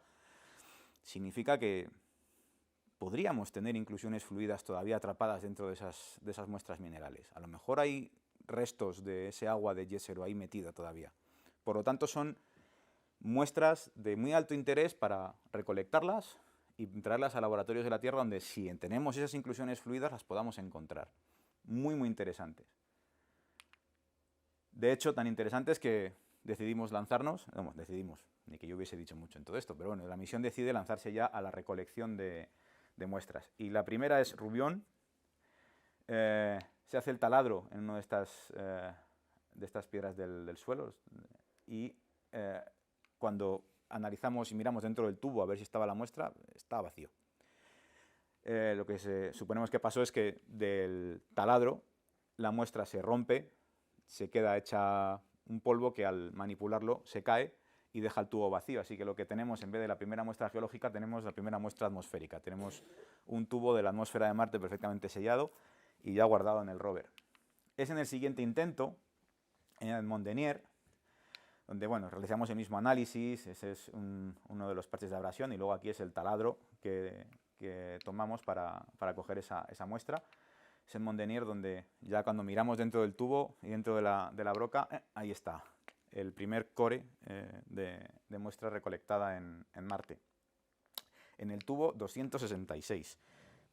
significa que podríamos tener inclusiones fluidas todavía atrapadas dentro de esas muestras minerales. A lo mejor hay restos de ese agua de yesero ahí metida todavía. Por lo tanto, son muestras de muy alto interés para recolectarlas y traerlas a laboratorios de la Tierra donde si tenemos esas inclusiones fluidas las podamos encontrar. Muy, muy interesantes. De hecho, tan interesantes que decidimos lanzarnos, no, ni que yo hubiese dicho mucho en todo esto, pero bueno, la misión decide lanzarse ya a la recolección de muestras. Y la primera es Rubión. Se hace el taladro en una de estas piedras del suelo y cuando analizamos y miramos dentro del tubo a ver si estaba la muestra, está vacío. Lo que suponemos que pasó es que del taladro la muestra se rompe, se queda hecha un polvo que al manipularlo se cae y deja el tubo vacío. Así que lo que tenemos, en vez de la primera muestra geológica, tenemos la primera muestra atmosférica. Tenemos un tubo de la atmósfera de Marte perfectamente sellado y ya guardado en el rover. Es en el siguiente intento, en el Mont Denier, donde bueno, realizamos el mismo análisis. Ese es uno de los parches de abrasión, y luego aquí es el taladro que tomamos para coger esa muestra. Es en Mondenier, donde ya cuando miramos dentro del tubo y dentro de la broca, ahí está el primer core de muestra recolectada en Marte. En el tubo 266.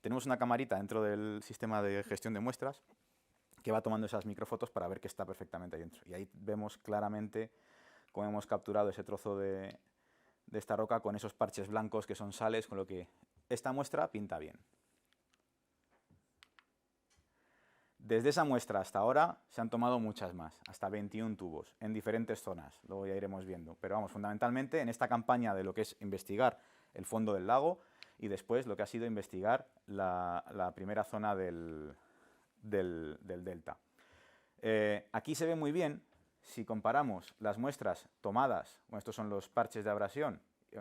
Tenemos una camarita dentro del sistema de gestión de muestras que va tomando esas microfotos para ver que está perfectamente ahí dentro. Y ahí vemos claramente cómo hemos capturado ese trozo de esta roca con esos parches blancos que son sales, con lo que esta muestra pinta bien. Desde esa muestra hasta ahora se han tomado muchas más, hasta 21 tubos, en diferentes zonas, luego ya iremos viendo. Pero vamos, fundamentalmente en esta campaña de lo que es investigar el fondo del lago y después lo que ha sido investigar la primera zona del delta. Aquí se ve muy bien, si comparamos las muestras tomadas, bueno, estos son los parches de abrasión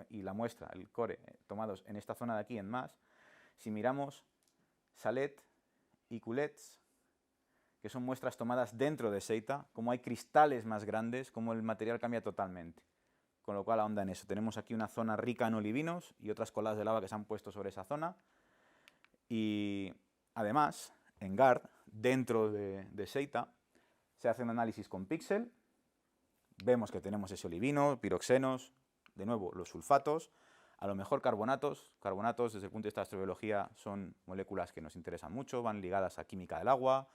y la muestra, el core, tomados en esta zona de aquí en más, si miramos Salet y Culets, que son muestras tomadas dentro de Seita, como hay cristales más grandes, como el material cambia totalmente. Con lo cual ahonda en eso. Tenemos aquí una zona rica en olivinos y otras coladas de lava que se han puesto sobre esa zona. Y además, en GARD, dentro de Seita, se hace un análisis con píxel. Vemos que tenemos ese olivino, piroxenos, de nuevo los sulfatos, a lo mejor carbonatos. Carbonatos, desde el punto de vista de astrobiología, son moléculas que nos interesan mucho, van ligadas a química del agua,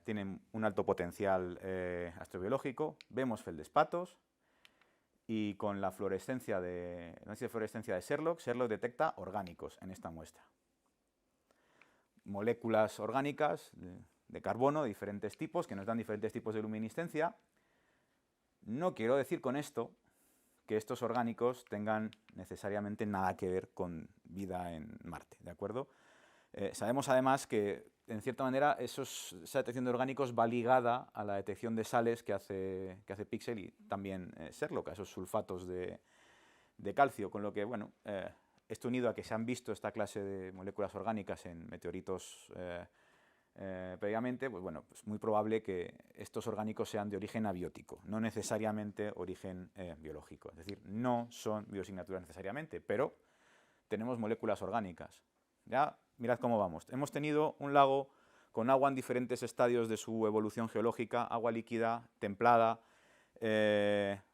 tienen un alto potencial astrobiológico. Vemos feldespatos y con la fluorescencia de Sherlock detecta orgánicos en esta muestra. Moléculas orgánicas de carbono de diferentes tipos que nos dan diferentes tipos de luminiscencia. No quiero decir con esto que estos orgánicos tengan necesariamente nada que ver con vida en Marte, ¿de acuerdo? Sabemos además que, en cierta manera, esa detección de orgánicos va ligada a la detección de sales que hace Pixel y también Sherlock, a esos sulfatos de calcio, con lo que, bueno, esto unido a que se han visto esta clase de moléculas orgánicas en meteoritos previamente, pues bueno, es muy probable que estos orgánicos sean de origen abiótico, no necesariamente origen biológico. Es decir, no son biosignaturas necesariamente, pero tenemos moléculas orgánicas. Ya mirad cómo vamos. Hemos tenido un lago con agua en diferentes estadios de su evolución geológica, agua líquida, templada,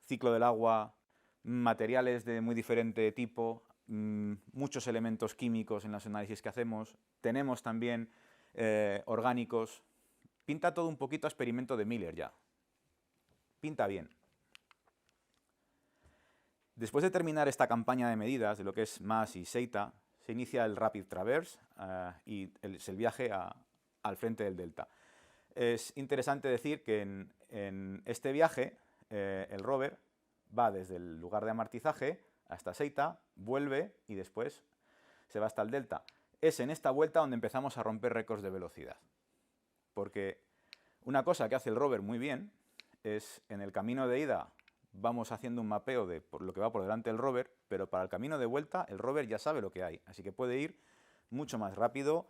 ciclo del agua, materiales de muy diferente tipo, muchos elementos químicos en los análisis que hacemos. Tenemos también orgánicos. Pinta todo un poquito a experimento de Miller ya. Pinta bien. Después de terminar esta campaña de medidas de lo que es MASS y Seita, se inicia el Rapid Traverse y es el viaje al frente del delta. Es interesante decir que en este viaje el rover va desde el lugar de amartizaje hasta Seita, vuelve y después se va hasta el delta. Es en esta vuelta donde empezamos a romper récords de velocidad. Porque una cosa que hace el rover muy bien es, en el camino de ida vamos haciendo un mapeo de lo que va por delante del rover, pero para el camino de vuelta el rover ya sabe lo que hay, así que puede ir mucho más rápido,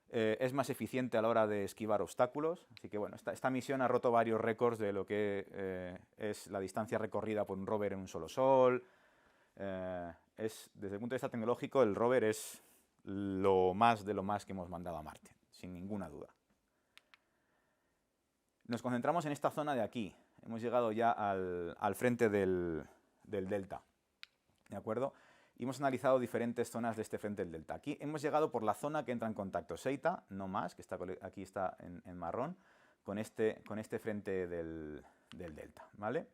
es más eficiente a la hora de esquivar obstáculos. Así que bueno, esta misión ha roto varios récords de lo que es la distancia recorrida por un rover en un solo sol. Desde el punto de vista tecnológico, el rover es lo más de lo más que hemos mandado a Marte, sin ninguna duda. Nos concentramos en esta zona de aquí. Hemos llegado ya al frente del delta, ¿de acuerdo? Y hemos analizado diferentes zonas de este frente del delta. Aquí hemos llegado por la zona que entra en contacto Seita, no más, que aquí está en marrón, con este frente del delta, ¿vale?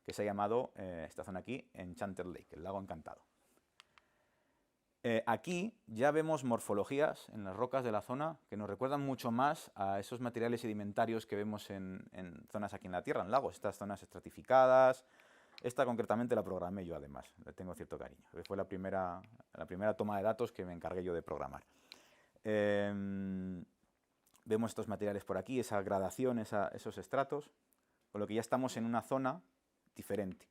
Que se ha llamado, esta zona aquí, Enchanted Lake, el lago encantado. Aquí ya vemos morfologías en las rocas de la zona que nos recuerdan mucho más a esos materiales sedimentarios que vemos en zonas aquí en la Tierra, en lagos, estas zonas estratificadas. Esta concretamente la programé yo, además, le tengo cierto cariño. Fue la primera toma de datos que me encargué yo de programar. Vemos estos materiales por aquí, esa gradación, esos estratos, con lo que ya estamos en una zona diferente.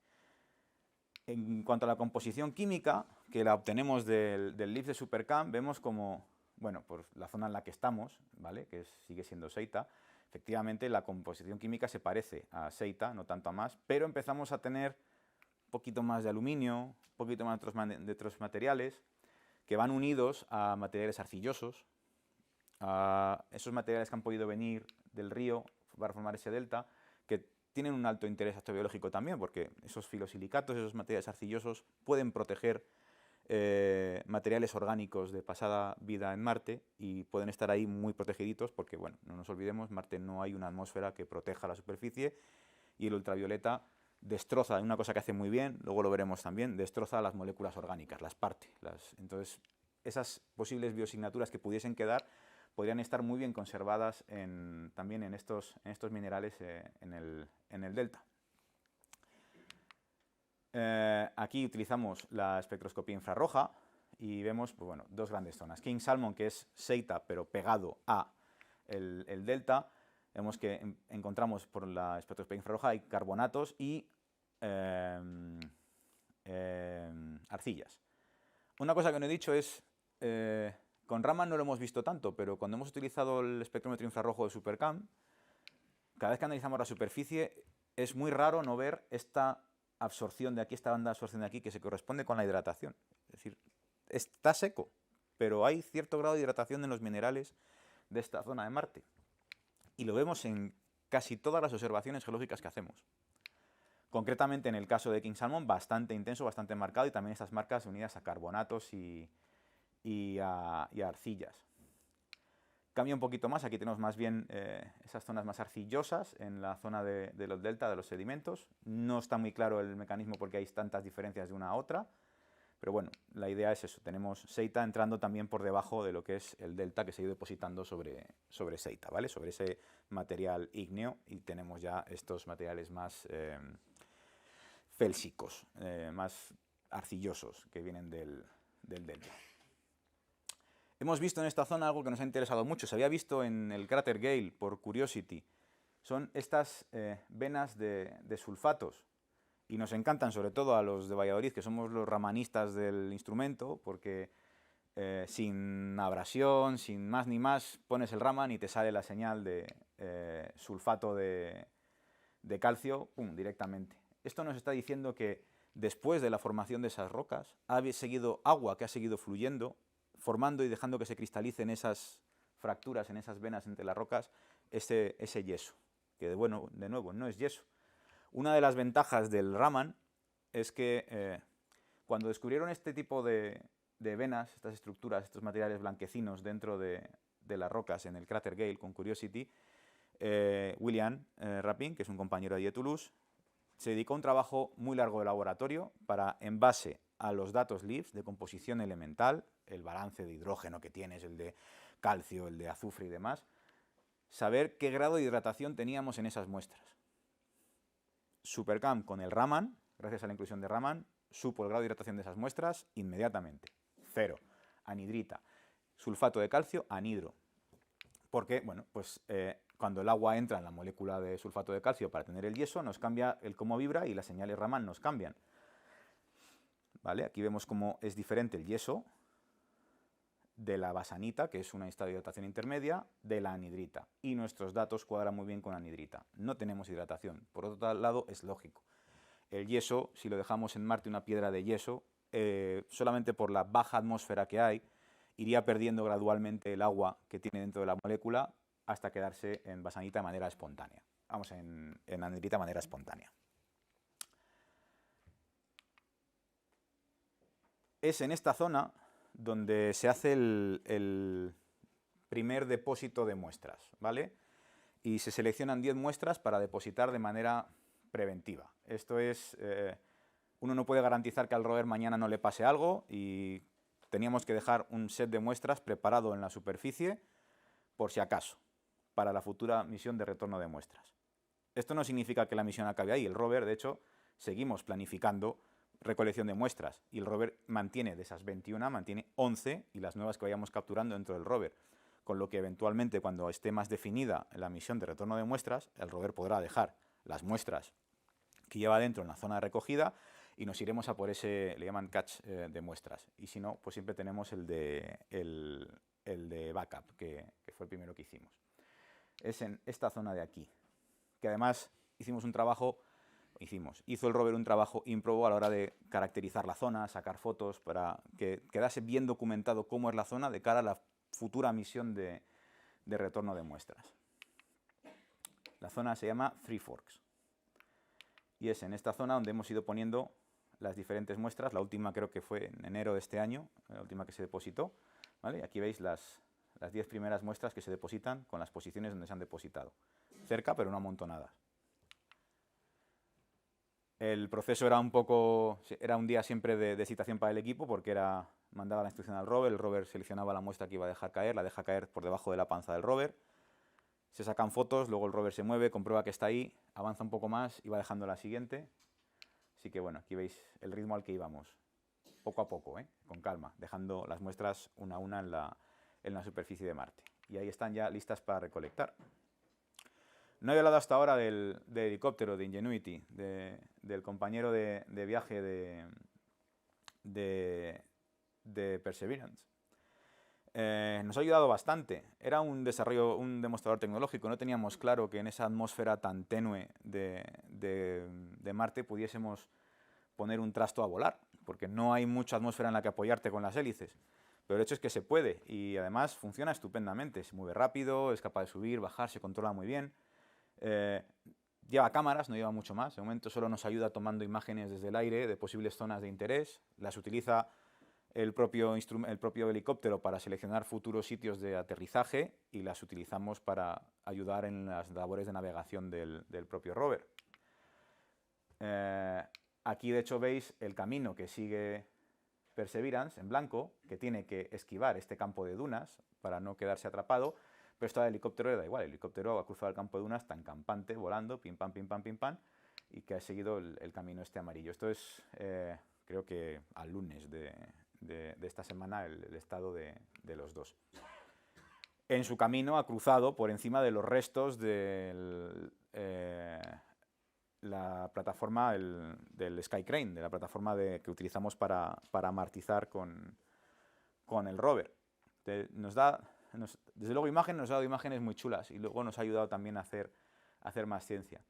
En cuanto a la composición química, que la obtenemos del LIF de Supercam, vemos como, bueno, por la zona en la que estamos, ¿vale? Que sigue siendo Seita, efectivamente la composición química se parece a seita, no tanto a más, pero empezamos a tener un poquito más de aluminio, un poquito más de otros materiales que van unidos a materiales arcillosos, a esos materiales que han podido venir del río para formar ese delta, que tienen un alto interés astrobiológico también, porque esos filosilicatos, esos materiales arcillosos, pueden proteger materiales orgánicos de pasada vida en Marte y pueden estar ahí muy protegiditos porque, bueno, no nos olvidemos, Marte no hay una atmósfera que proteja la superficie y el ultravioleta destroza, una cosa que hace muy bien, luego lo veremos también, destroza las moléculas orgánicas, las parte. Entonces, esas posibles biosignaturas que pudiesen quedar podrían estar muy bien conservadas también en estos minerales en el delta. Aquí utilizamos la espectroscopía infrarroja y vemos pues, bueno, dos grandes zonas. King Salmon, que es seita, pero pegado a el delta. Vemos que encontramos por la espectroscopía infrarroja hay carbonatos y arcillas. Una cosa que no he dicho es, con Raman no lo hemos visto tanto, pero cuando hemos utilizado el espectrómetro infrarrojo de SuperCam, cada vez que analizamos la superficie es muy raro no ver esta absorción de aquí, esta banda de absorción de aquí, que se corresponde con la hidratación. Es decir, está seco, pero hay cierto grado de hidratación en los minerales de esta zona de Marte. Y lo vemos en casi todas las observaciones geológicas que hacemos. Concretamente en el caso de King Salmon, bastante intenso, bastante marcado, y también estas marcas unidas a carbonatos y a arcillas. Cambia un poquito más, aquí tenemos más bien esas zonas más arcillosas en la zona de los delta, de los sedimentos. No está muy claro el mecanismo porque hay tantas diferencias de una a otra, pero bueno, la idea es eso, tenemos seita entrando también por debajo de lo que es el delta que se ha ido depositando sobre seita, ¿vale? Sobre ese material ígneo, y tenemos ya estos materiales más félsicos, más arcillosos que vienen del delta. Hemos visto en esta zona algo que nos ha interesado mucho. Se había visto en el cráter Gale por Curiosity. Son estas venas de sulfatos. Y nos encantan, sobre todo a los de Valladolid, que somos los ramanistas del instrumento, porque sin abrasión, sin más ni más, pones el Raman y te sale la señal de sulfato de calcio, ¡pum!, directamente. Esto nos está diciendo que después de la formación de esas rocas, ha seguido agua que ha seguido fluyendo, formando y dejando que se cristalicen esas fracturas en esas venas entre las rocas, ese yeso, que de nuevo no es yeso. Una de las ventajas del Raman es que cuando descubrieron este tipo de venas, estas estructuras, estos materiales blanquecinos dentro de las rocas en el cráter Gale con Curiosity, William Rapin, que es un compañero de Toulouse, se dedicó a un trabajo muy largo de laboratorio para, en base a los datos LIBS de composición elemental, el balance de hidrógeno que tienes, el de calcio, el de azufre y demás, saber qué grado de hidratación teníamos en esas muestras. SuperCam con el Raman, gracias a la inclusión de Raman, supo el grado de hidratación de esas muestras inmediatamente. 0. Anhidrita. Sulfato de calcio, anhidro. Porque, bueno, pues cuando el agua entra en la molécula de sulfato de calcio para tener el yeso, nos cambia el cómo vibra y las señales Raman nos cambian. ¿Vale? Aquí vemos cómo es diferente el yeso de la basanita, que es una estado de hidratación intermedia, de la anhidrita. Y nuestros datos cuadran muy bien con anhidrita. No tenemos hidratación. Por otro lado, es lógico. El yeso, si lo dejamos en Marte, una piedra de yeso, solamente por la baja atmósfera que hay, iría perdiendo gradualmente el agua que tiene dentro de la molécula hasta quedarse en basanita de manera espontánea. Vamos, en anhidrita de manera espontánea. Es en esta zona donde se hace el primer depósito de muestras, ¿vale? Y se seleccionan 10 muestras para depositar de manera preventiva. Esto es, uno no puede garantizar que al rover mañana no le pase algo y teníamos que dejar un set de muestras preparado en la superficie por si acaso, para la futura misión de retorno de muestras. Esto no significa que la misión acabe ahí. El rover, de hecho, seguimos planificando recolección de muestras y el rover mantiene, de esas 21, mantiene 11 y las nuevas que vayamos capturando dentro del rover, con lo que eventualmente cuando esté más definida la misión de retorno de muestras, el rover podrá dejar las muestras que lleva dentro en la zona de recogida y nos iremos a por ese, le llaman catch de muestras, y si no, pues siempre tenemos el de backup, que fue el primero que hicimos. es en esta zona de aquí, que además hizo el rover un trabajo ímprobo a la hora de caracterizar la zona, sacar fotos para que quedase bien documentado cómo es la zona de cara a la futura misión de retorno de muestras. La zona se llama Three Forks y es en esta zona donde hemos ido poniendo las diferentes muestras. La última creo que fue en enero de este año, la última que se depositó, ¿vale? Aquí veis las 10 primeras muestras que se depositan con las posiciones donde se han depositado. Cerca, pero no amontonadas. El proceso era un día siempre de excitación para el equipo porque mandaba la instrucción al rover, el rover seleccionaba la muestra que iba a dejar caer, la deja caer por debajo de la panza del rover, se sacan fotos, luego el rover se mueve, comprueba que está ahí, avanza un poco más y va dejando la siguiente. Así que bueno, aquí veis el ritmo al que íbamos, poco a poco, con calma, dejando las muestras una a una en la superficie de Marte. Y ahí están ya listas para recolectar. No he hablado hasta ahora del helicóptero de Ingenuity, del compañero de viaje de Perseverance. Nos ha ayudado bastante. Era un demostrador tecnológico. No teníamos claro que en esa atmósfera tan tenue de Marte pudiésemos poner un trasto a volar, porque no hay mucha atmósfera en la que apoyarte con las hélices. Pero el hecho es que se puede y además funciona estupendamente. Se mueve rápido, es capaz de subir, bajar, se controla muy bien. Lleva cámaras, no lleva mucho más. De momento solo nos ayuda tomando imágenes desde el aire de posibles zonas de interés. Las utiliza el propio helicóptero para seleccionar futuros sitios de aterrizaje y las utilizamos para ayudar en las labores de navegación del propio rover. Aquí de hecho veis el camino que sigue Perseverance en blanco, que tiene que esquivar este campo de dunas para no quedarse atrapado, pero esto al helicóptero le da igual. El helicóptero ha cruzado el campo de dunas tan campante, volando, pim pam, pim pam, pim pam, y que ha seguido el camino este amarillo. Esto es, creo que al lunes de esta semana, el estado de los dos. En su camino ha cruzado por encima de los restos de la plataforma del Sky Crane, de la plataforma que utilizamos para martizar con el rover. Desde luego nos ha dado imágenes muy chulas y luego nos ha ayudado también a hacer más ciencia.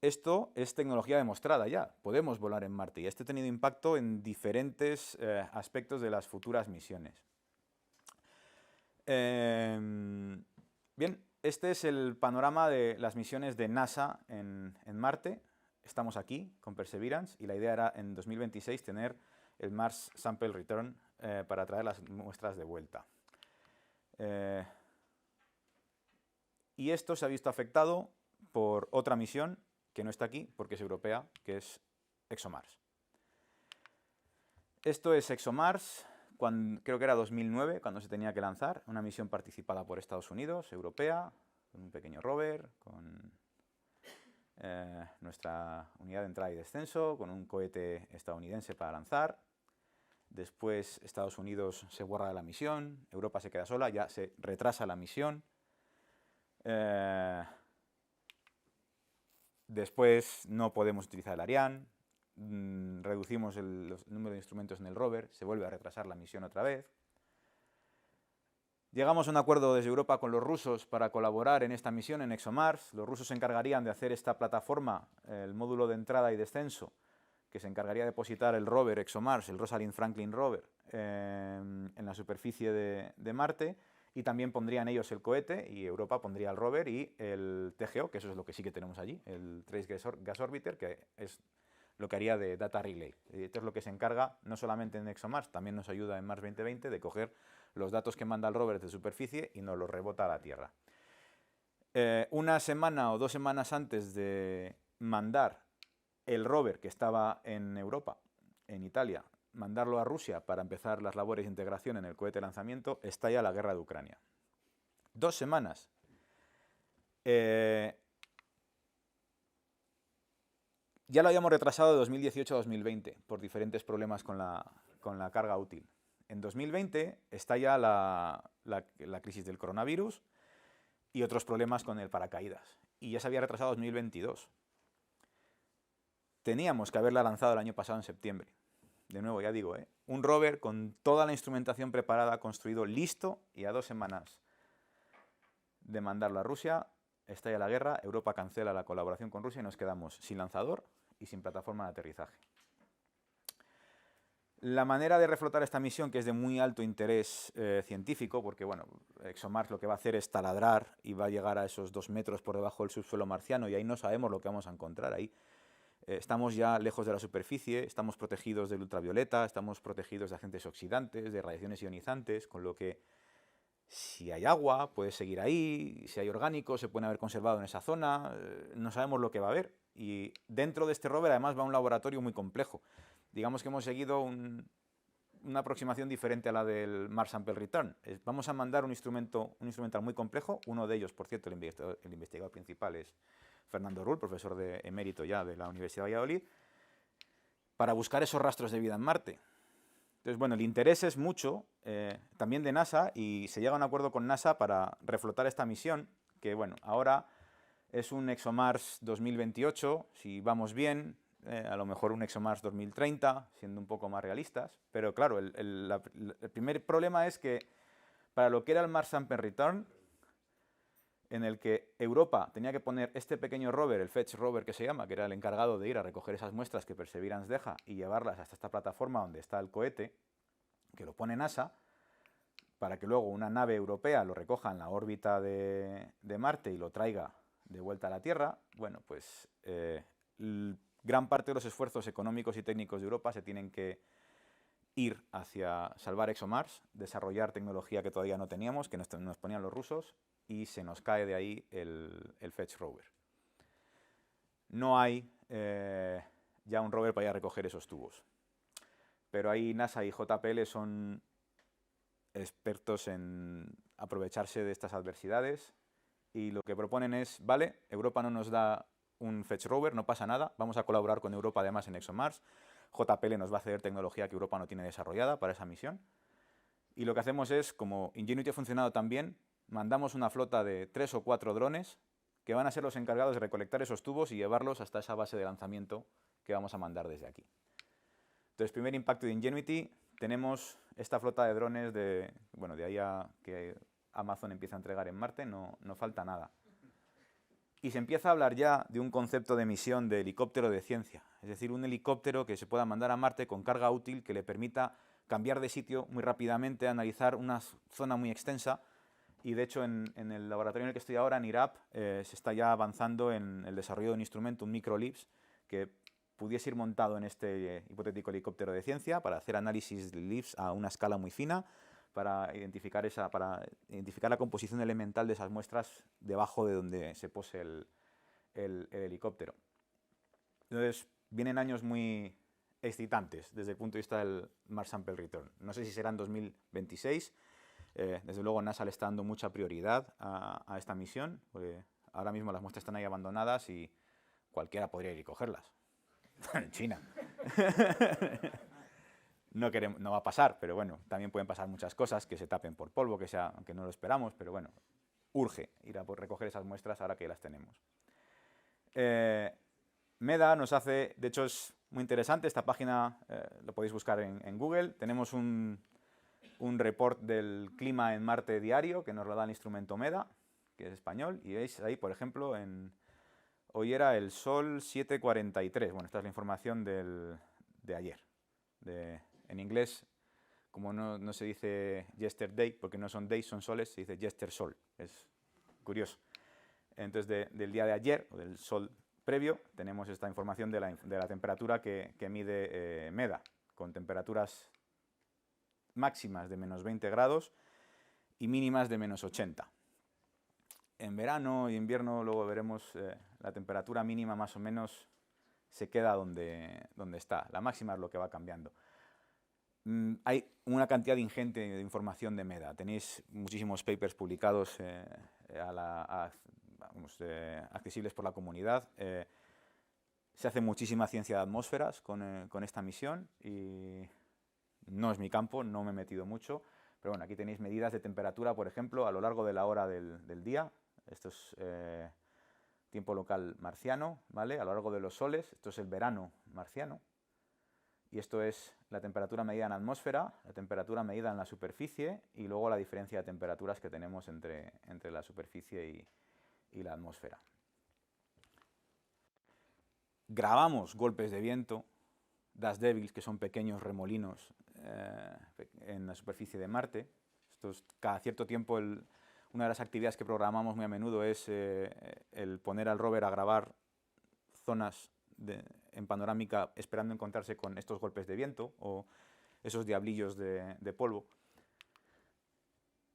Esto es tecnología demostrada ya, podemos volar en Marte y esto ha tenido impacto en diferentes aspectos de las futuras misiones. Bien, este es el panorama de las misiones de NASA en Marte. Estamos aquí con Perseverance y la idea era en 2026 tener el Mars Sample Return para traer las muestras de vuelta. Y esto se ha visto afectado por otra misión que no está aquí porque es europea, que es ExoMars. Esto es ExoMars, creo que era 2009 cuando se tenía que lanzar, una misión participada por Estados Unidos, europea, con un pequeño rover, con nuestra unidad de entrada y descenso, con un cohete estadounidense para lanzar. Después Estados Unidos se borra de la misión, Europa se queda sola, ya se retrasa la misión. Después no podemos utilizar el Ariane, reducimos el número de instrumentos en el rover, se vuelve a retrasar la misión otra vez. Llegamos a un acuerdo desde Europa con los rusos para colaborar en esta misión en ExoMars. Los rusos se encargarían de hacer esta plataforma, el módulo de entrada y descenso, que se encargaría de depositar el rover ExoMars, el Rosalind Franklin rover, en la superficie de Marte, y también pondrían ellos el cohete y Europa pondría el rover y el TGO, que eso es lo que sí que tenemos allí, el Trace Gas Orbiter, que es lo que haría de Data Relay. Esto es lo que se encarga, no solamente en ExoMars, también nos ayuda en Mars 2020 de coger los datos que manda el rover de superficie y nos los rebota a la Tierra. Una semana o 2 semanas antes de mandar el rover que estaba en Europa, en Italia, mandarlo a Rusia para empezar las labores de integración en el cohete de lanzamiento, estalla la guerra de Ucrania. 2 semanas. Ya lo habíamos retrasado de 2018 a 2020 por diferentes problemas con la carga útil. En 2020 estalla la crisis del coronavirus y otros problemas con el paracaídas. Y ya se había retrasado a 2022. Teníamos que haberla lanzado el año pasado en septiembre. De nuevo, ya digo, un rover con toda la instrumentación preparada, construido, listo, y a 2 semanas de mandarlo a Rusia, estalla la guerra, Europa cancela la colaboración con Rusia y nos quedamos sin lanzador y sin plataforma de aterrizaje. La manera de reflotar esta misión, que es de muy alto interés científico, porque bueno, ExoMars lo que va a hacer es taladrar y va a llegar a esos 2 metros por debajo del subsuelo marciano y ahí no sabemos lo que vamos a encontrar ahí. Estamos ya lejos de la superficie, estamos protegidos del ultravioleta, estamos protegidos de agentes oxidantes, de radiaciones ionizantes, con lo que si hay agua puede seguir ahí, si hay orgánicos se pueden haber conservado en esa zona, no sabemos lo que va a haber. Y dentro de este rover además va un laboratorio muy complejo. Digamos que hemos seguido una aproximación diferente a la del Mars Sample Return. Vamos a mandar un instrumental muy complejo, uno de ellos, por cierto, el investigador principal es Fernando Rull, profesor de emérito ya de la Universidad de Valladolid, para buscar esos rastros de vida en Marte. Entonces, bueno, el interés es mucho, también de NASA, y se llega a un acuerdo con NASA para reflotar esta misión, que bueno, ahora es un ExoMars 2028, si vamos bien, a lo mejor un ExoMars 2030, siendo un poco más realistas, pero claro, el primer problema es que para lo que era el Mars Sample Return, en el que Europa tenía que poner este pequeño rover, el Fetch Rover que se llama, que era el encargado de ir a recoger esas muestras que Perseverance deja y llevarlas hasta esta plataforma donde está el cohete, que lo pone NASA, para que luego una nave europea lo recoja en la órbita de Marte y lo traiga de vuelta a la Tierra. Bueno, pues gran parte de los esfuerzos económicos y técnicos de Europa se tienen que ir hacia salvar ExoMars, desarrollar tecnología que todavía no teníamos, que nos ponían los rusos, y se nos cae de ahí el Fetch Rover. No hay ya un rover para ir a recoger esos tubos. Pero ahí NASA y JPL son expertos en aprovecharse de estas adversidades y lo que proponen es, vale, Europa no nos da un Fetch Rover, no pasa nada, vamos a colaborar con Europa además en ExoMars, JPL nos va a ceder tecnología que Europa no tiene desarrollada para esa misión y lo que hacemos es, como Ingenuity ha funcionado tan bien, mandamos una flota de 3 o 4 drones que van a ser los encargados de recolectar esos tubos y llevarlos hasta esa base de lanzamiento que vamos a mandar desde aquí. Entonces, primer impacto de Ingenuity, tenemos esta flota de drones de ahí a que Amazon empieza a entregar en Marte, no falta nada. Y se empieza a hablar ya de un concepto de misión de helicóptero de ciencia, es decir, un helicóptero que se pueda mandar a Marte con carga útil que le permita cambiar de sitio muy rápidamente, analizar una zona muy extensa. Y de hecho en el laboratorio en el que estoy ahora, en IRAP, se está ya avanzando en el desarrollo de un instrumento, un microlipse, que pudiese ir montado en este hipotético helicóptero de ciencia para hacer análisis de lips a una escala muy fina, para identificar la composición elemental de esas muestras debajo de donde se pose el helicóptero. Entonces vienen años muy excitantes desde el punto de vista del Mars Sample Return. No sé si será en 2026. Desde luego NASA le está dando mucha prioridad a esta misión, porque ahora mismo las muestras están ahí abandonadas y cualquiera podría ir y cogerlas. En China. No va a pasar, pero bueno, también pueden pasar muchas cosas, que se tapen por polvo, aunque no lo esperamos, pero bueno, urge ir a recoger esas muestras ahora que las tenemos. MEDA nos hace, de hecho es muy interesante, esta página lo podéis buscar en Google, tenemos un report del clima en Marte diario, que nos lo da el instrumento MEDA, que es español, y veis ahí, por ejemplo, hoy era el sol 7:43, bueno, esta es la información de ayer. En inglés, como no se dice yesterday, porque no son days, son soles, se dice yestersol, es curioso. Entonces, del día de ayer, o del sol previo, tenemos esta información de la temperatura que mide MEDA, con temperaturas máximas de menos 20 grados y mínimas de menos 80. En verano y invierno luego veremos la temperatura mínima más o menos se queda donde está. La máxima es lo que va cambiando. Hay una cantidad ingente de información de MEDA. Tenéis muchísimos papers publicados accesibles por la comunidad. Se hace muchísima ciencia de atmósferas con esta misión y no es mi campo, no me he metido mucho, pero bueno, aquí tenéis medidas de temperatura, por ejemplo, a lo largo de la hora del día. Esto es tiempo local marciano, ¿vale? A lo largo de los soles, esto es el verano marciano. y esto es la temperatura medida en atmósfera, la temperatura medida en la superficie y luego la diferencia de temperaturas que tenemos entre la superficie y la atmósfera. Grabamos golpes de viento, dust devils, que son pequeños remolinos en la superficie de Marte. Cada cierto tiempo, una de las actividades que programamos muy a menudo es el poner al rover a grabar zonas en panorámica esperando encontrarse con estos golpes de viento o esos diablillos de polvo.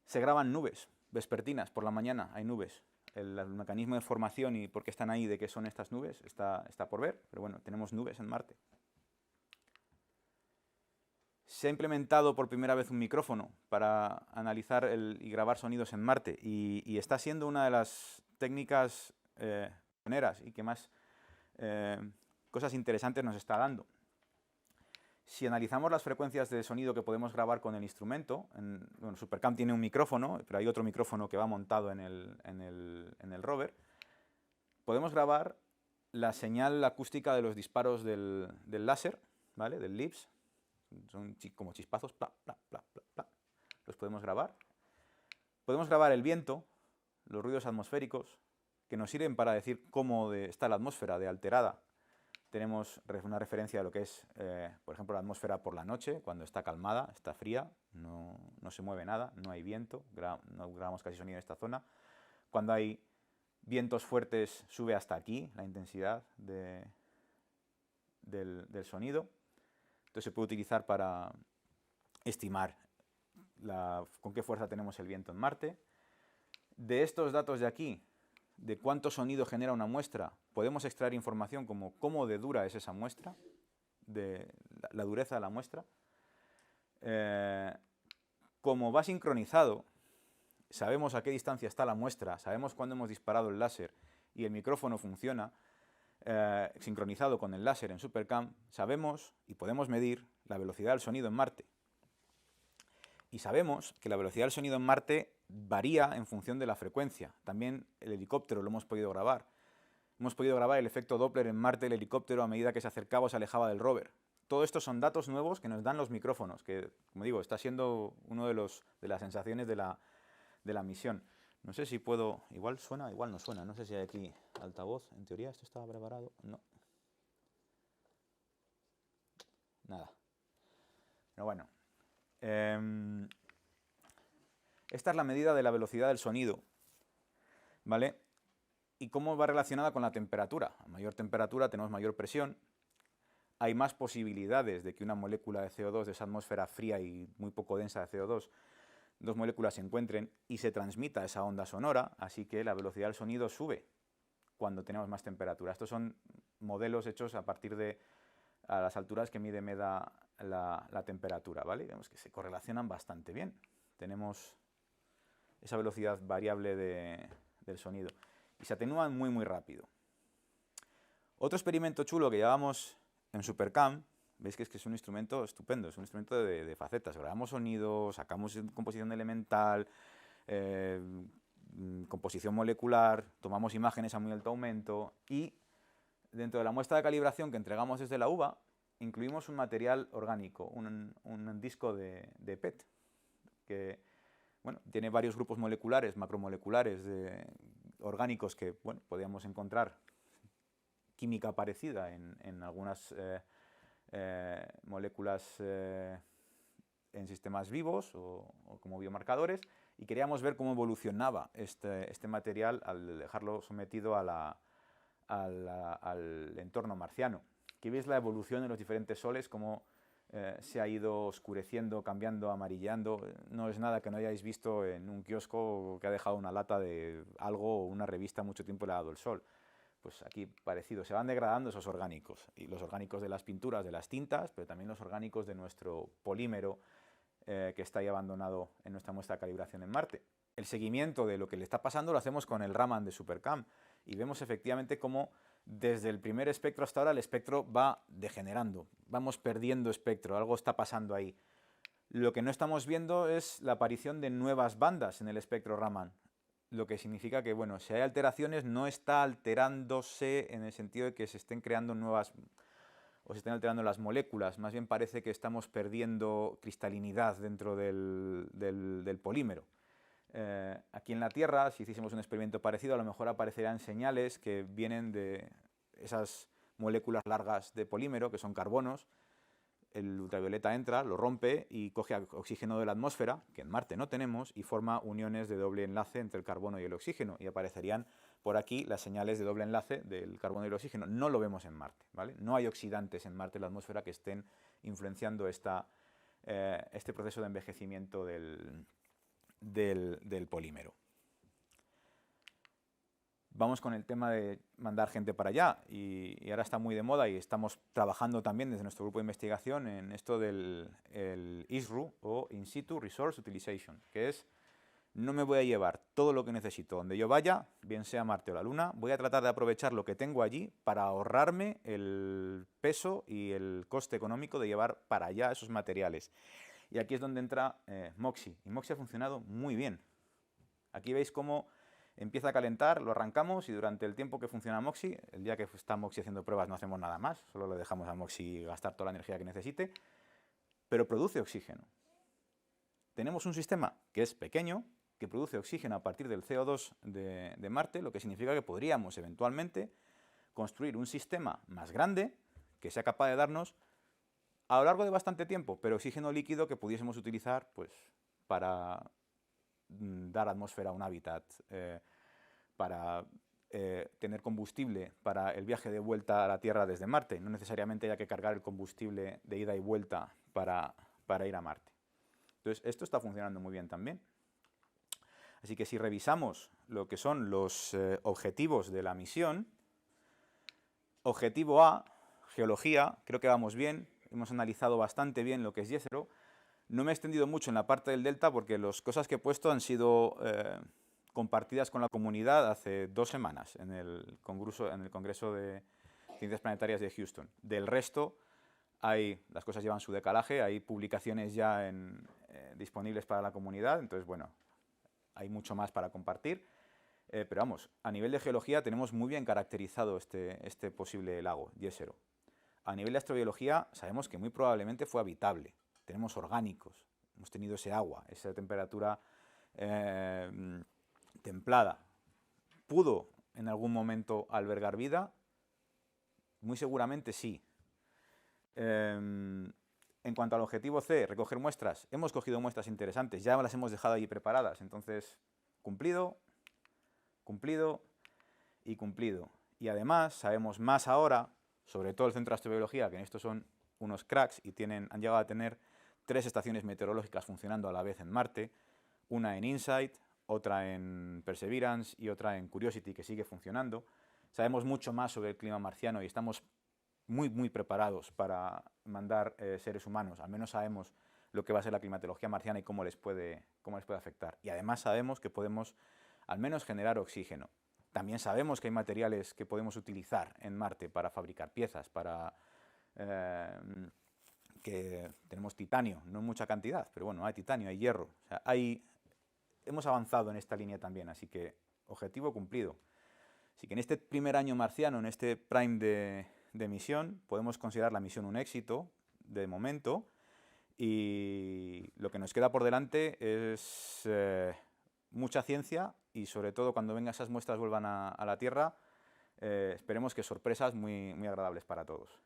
Se graban nubes vespertinas, por la mañana hay nubes. El mecanismo de formación y por qué están ahí, de qué son estas nubes, está por ver, pero bueno, tenemos nubes en Marte. Se ha implementado por primera vez un micrófono para analizar y grabar sonidos en Marte y está siendo una de las técnicas pioneras y que más cosas interesantes nos está dando. Si analizamos las frecuencias de sonido que podemos grabar con el instrumento, bueno, SuperCam tiene un micrófono, pero hay otro micrófono que va montado en el rover, podemos grabar la señal acústica de los disparos del láser, ¿vale? Del LIPS, son como chispazos, pla, pla, pla, pla, pla. Los podemos grabar. Podemos grabar el viento, los ruidos atmosféricos, que nos sirven para decir cómo está la atmósfera de alterada. Tenemos una referencia de lo que es, por ejemplo, la atmósfera por la noche, cuando está calmada, está fría, no se mueve nada, no hay viento, no grabamos casi sonido en esta zona. Cuando hay vientos fuertes sube hasta aquí la intensidad del sonido. Entonces se puede utilizar para estimar con qué fuerza tenemos el viento en Marte. De estos datos de aquí, de cuánto sonido genera una muestra, podemos extraer información como cómo de dura es esa muestra, de la dureza de la muestra. Como va sincronizado, sabemos a qué distancia está la muestra, sabemos cuándo hemos disparado el láser y el micrófono funciona sincronizado con el láser en SuperCam, sabemos y podemos medir la velocidad del sonido en Marte. Y sabemos que la velocidad del sonido en Marte varía en función de la frecuencia. También el helicóptero lo hemos podido grabar. Hemos podido grabar el efecto Doppler en Marte del helicóptero a medida que se acercaba o se alejaba del rover. Todo esto son datos nuevos que nos dan los micrófonos, que, como digo, está siendo uno de las sensaciones de la misión. No sé si puedo... Igual suena, igual no suena. No sé si hay aquí altavoz. En teoría esto estaba preparado. No. Nada. Pero bueno. Esta es la medida de la velocidad del sonido, ¿vale? Y cómo va relacionada con la temperatura. A mayor temperatura tenemos mayor presión, hay más posibilidades de que una molécula de CO2 de esa atmósfera fría y muy poco densa de CO2, dos moléculas se encuentren y se transmita esa onda sonora, así que la velocidad del sonido sube cuando tenemos más temperatura. Estos son modelos hechos a partir de a las alturas que mide MEDA la temperatura, ¿vale? Vemos que se correlacionan bastante bien. Tenemos esa velocidad variable del sonido y se atenúan muy muy rápido. Otro experimento chulo que llevamos en SuperCam, veis que es un instrumento estupendo, es un instrumento de facetas. Grabamos sonido, sacamos composición elemental, composición molecular, tomamos imágenes a muy alto aumento y dentro de la muestra de calibración que entregamos desde la UBA incluimos un material orgánico, un disco de PET que bueno, tiene varios grupos moleculares, macromoleculares orgánicos que bueno, podíamos encontrar química parecida en algunas moléculas en sistemas vivos o como biomarcadores y queríamos ver cómo evolucionaba este material al dejarlo sometido al entorno marciano. Aquí veis la evolución de los diferentes soles, cómo se ha ido oscureciendo, cambiando, amarillando. No es nada que no hayáis visto en un kiosco que ha dejado una lata de algo o una revista mucho tiempo le ha dado el sol. Pues aquí parecido, se van degradando esos orgánicos, y los orgánicos de las pinturas, de las tintas, pero también los orgánicos de nuestro polímero que está ahí abandonado en nuestra muestra de calibración en Marte. El seguimiento de lo que le está pasando lo hacemos con el Raman de SuperCam y vemos efectivamente cómo desde el primer espectro hasta ahora el espectro va degenerando, vamos perdiendo espectro, algo está pasando ahí. Lo que no estamos viendo es la aparición de nuevas bandas en el espectro Raman, lo que significa que, bueno, si hay alteraciones no está alterándose en el sentido de que se estén creando nuevas o se estén alterando las moléculas, más bien parece que estamos perdiendo cristalinidad dentro del polímero. Aquí en la Tierra, si hiciésemos un experimento parecido, a lo mejor aparecerían señales que vienen de esas moléculas largas de polímero, que son carbonos. El ultravioleta entra, lo rompe y coge oxígeno de la atmósfera, que en Marte no tenemos, y forma uniones de doble enlace entre el carbono y el oxígeno, y aparecerían por aquí las señales de doble enlace del carbono y el oxígeno. No lo vemos en Marte, ¿vale? No hay oxidantes en Marte en la atmósfera que estén influenciando este proceso de envejecimiento del polímero. Vamos con el tema de mandar gente para allá, y ahora está muy de moda y estamos trabajando también desde nuestro grupo de investigación en esto del ISRU, o In Situ Resource Utilization, que es: no me voy a llevar todo lo que necesito donde yo vaya, bien sea Marte o la Luna, voy a tratar de aprovechar lo que tengo allí para ahorrarme el peso y el coste económico de llevar para allá esos materiales. Y aquí es donde entra MOXIE, y MOXIE ha funcionado muy bien. Aquí veis cómo empieza a calentar, lo arrancamos, y durante el tiempo que funciona MOXIE, el día que está MOXIE haciendo pruebas no hacemos nada más, solo le dejamos a MOXIE gastar toda la energía que necesite, pero produce oxígeno. Tenemos un sistema que es pequeño, que produce oxígeno a partir del CO2 de Marte, lo que significa que podríamos eventualmente construir un sistema más grande que sea capaz de darnos, a lo largo de bastante tiempo, pero oxígeno líquido que pudiésemos utilizar pues, para dar atmósfera a un hábitat, para tener combustible para el viaje de vuelta a la Tierra desde Marte. No necesariamente haya que cargar el combustible de ida y vuelta para ir a Marte. Entonces, esto está funcionando muy bien también. Así que si revisamos lo que son los objetivos de la misión, objetivo A, geología, creo que vamos bien, hemos analizado bastante bien lo que es Jezero. No me he extendido mucho en la parte del delta porque las cosas que he puesto han sido compartidas con la comunidad hace 2 semanas en el Congreso de Ciencias Planetarias de Houston. Del resto, las cosas llevan su decalaje, hay publicaciones ya disponibles para la comunidad, entonces, bueno, hay mucho más para compartir. Pero vamos, a nivel de geología tenemos muy bien caracterizado este posible lago, Jezero. A nivel de astrobiología sabemos que muy probablemente fue habitable. Tenemos orgánicos, hemos tenido ese agua, esa temperatura templada. ¿Pudo en algún momento albergar vida? Muy seguramente sí. En cuanto al objetivo C, recoger muestras, hemos cogido muestras interesantes, ya las hemos dejado allí preparadas, entonces cumplido, cumplido y cumplido. Y además sabemos más ahora, sobre todo el Centro de Astrobiología, que en esto son unos cracks y han llegado a tener 3 estaciones meteorológicas funcionando a la vez en Marte, una en InSight, otra en Perseverance y otra en Curiosity, que sigue funcionando. Sabemos mucho más sobre el clima marciano y estamos muy, muy preparados para mandar seres humanos. Al menos sabemos lo que va a ser la climatología marciana y cómo les puede afectar. Y además sabemos que podemos al menos generar oxígeno. También sabemos que hay materiales que podemos utilizar en Marte para fabricar piezas, que tenemos titanio, no en mucha cantidad, pero bueno, hay titanio, hay hierro. O sea, hemos avanzado en esta línea también, así que objetivo cumplido. Así que en este primer año marciano, en este prime de misión, podemos considerar la misión un éxito de momento, y lo que nos queda por delante es mucha ciencia, y sobre todo cuando vengan esas muestras vuelvan a la Tierra, esperemos que sorpresas muy, muy agradables para todos.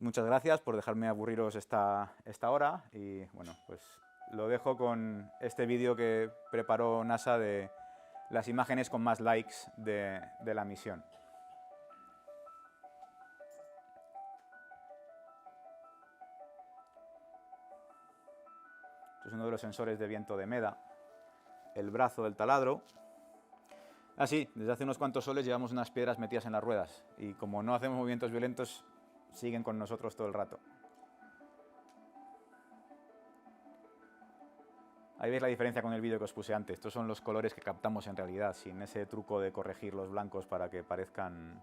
Muchas gracias por dejarme aburriros esta hora, y bueno, pues lo dejo con este vídeo que preparó NASA de las imágenes con más likes de la misión. Este es uno de los sensores de viento de MEDA, el brazo del taladro. Sí, desde hace unos cuantos soles llevamos unas piedras metidas en las ruedas, y como no hacemos movimientos violentos, siguen con nosotros todo el rato. Ahí veis la diferencia con el vídeo que os puse antes. Estos son los colores que captamos en realidad, sin ese truco de corregir los blancos para que parezcan...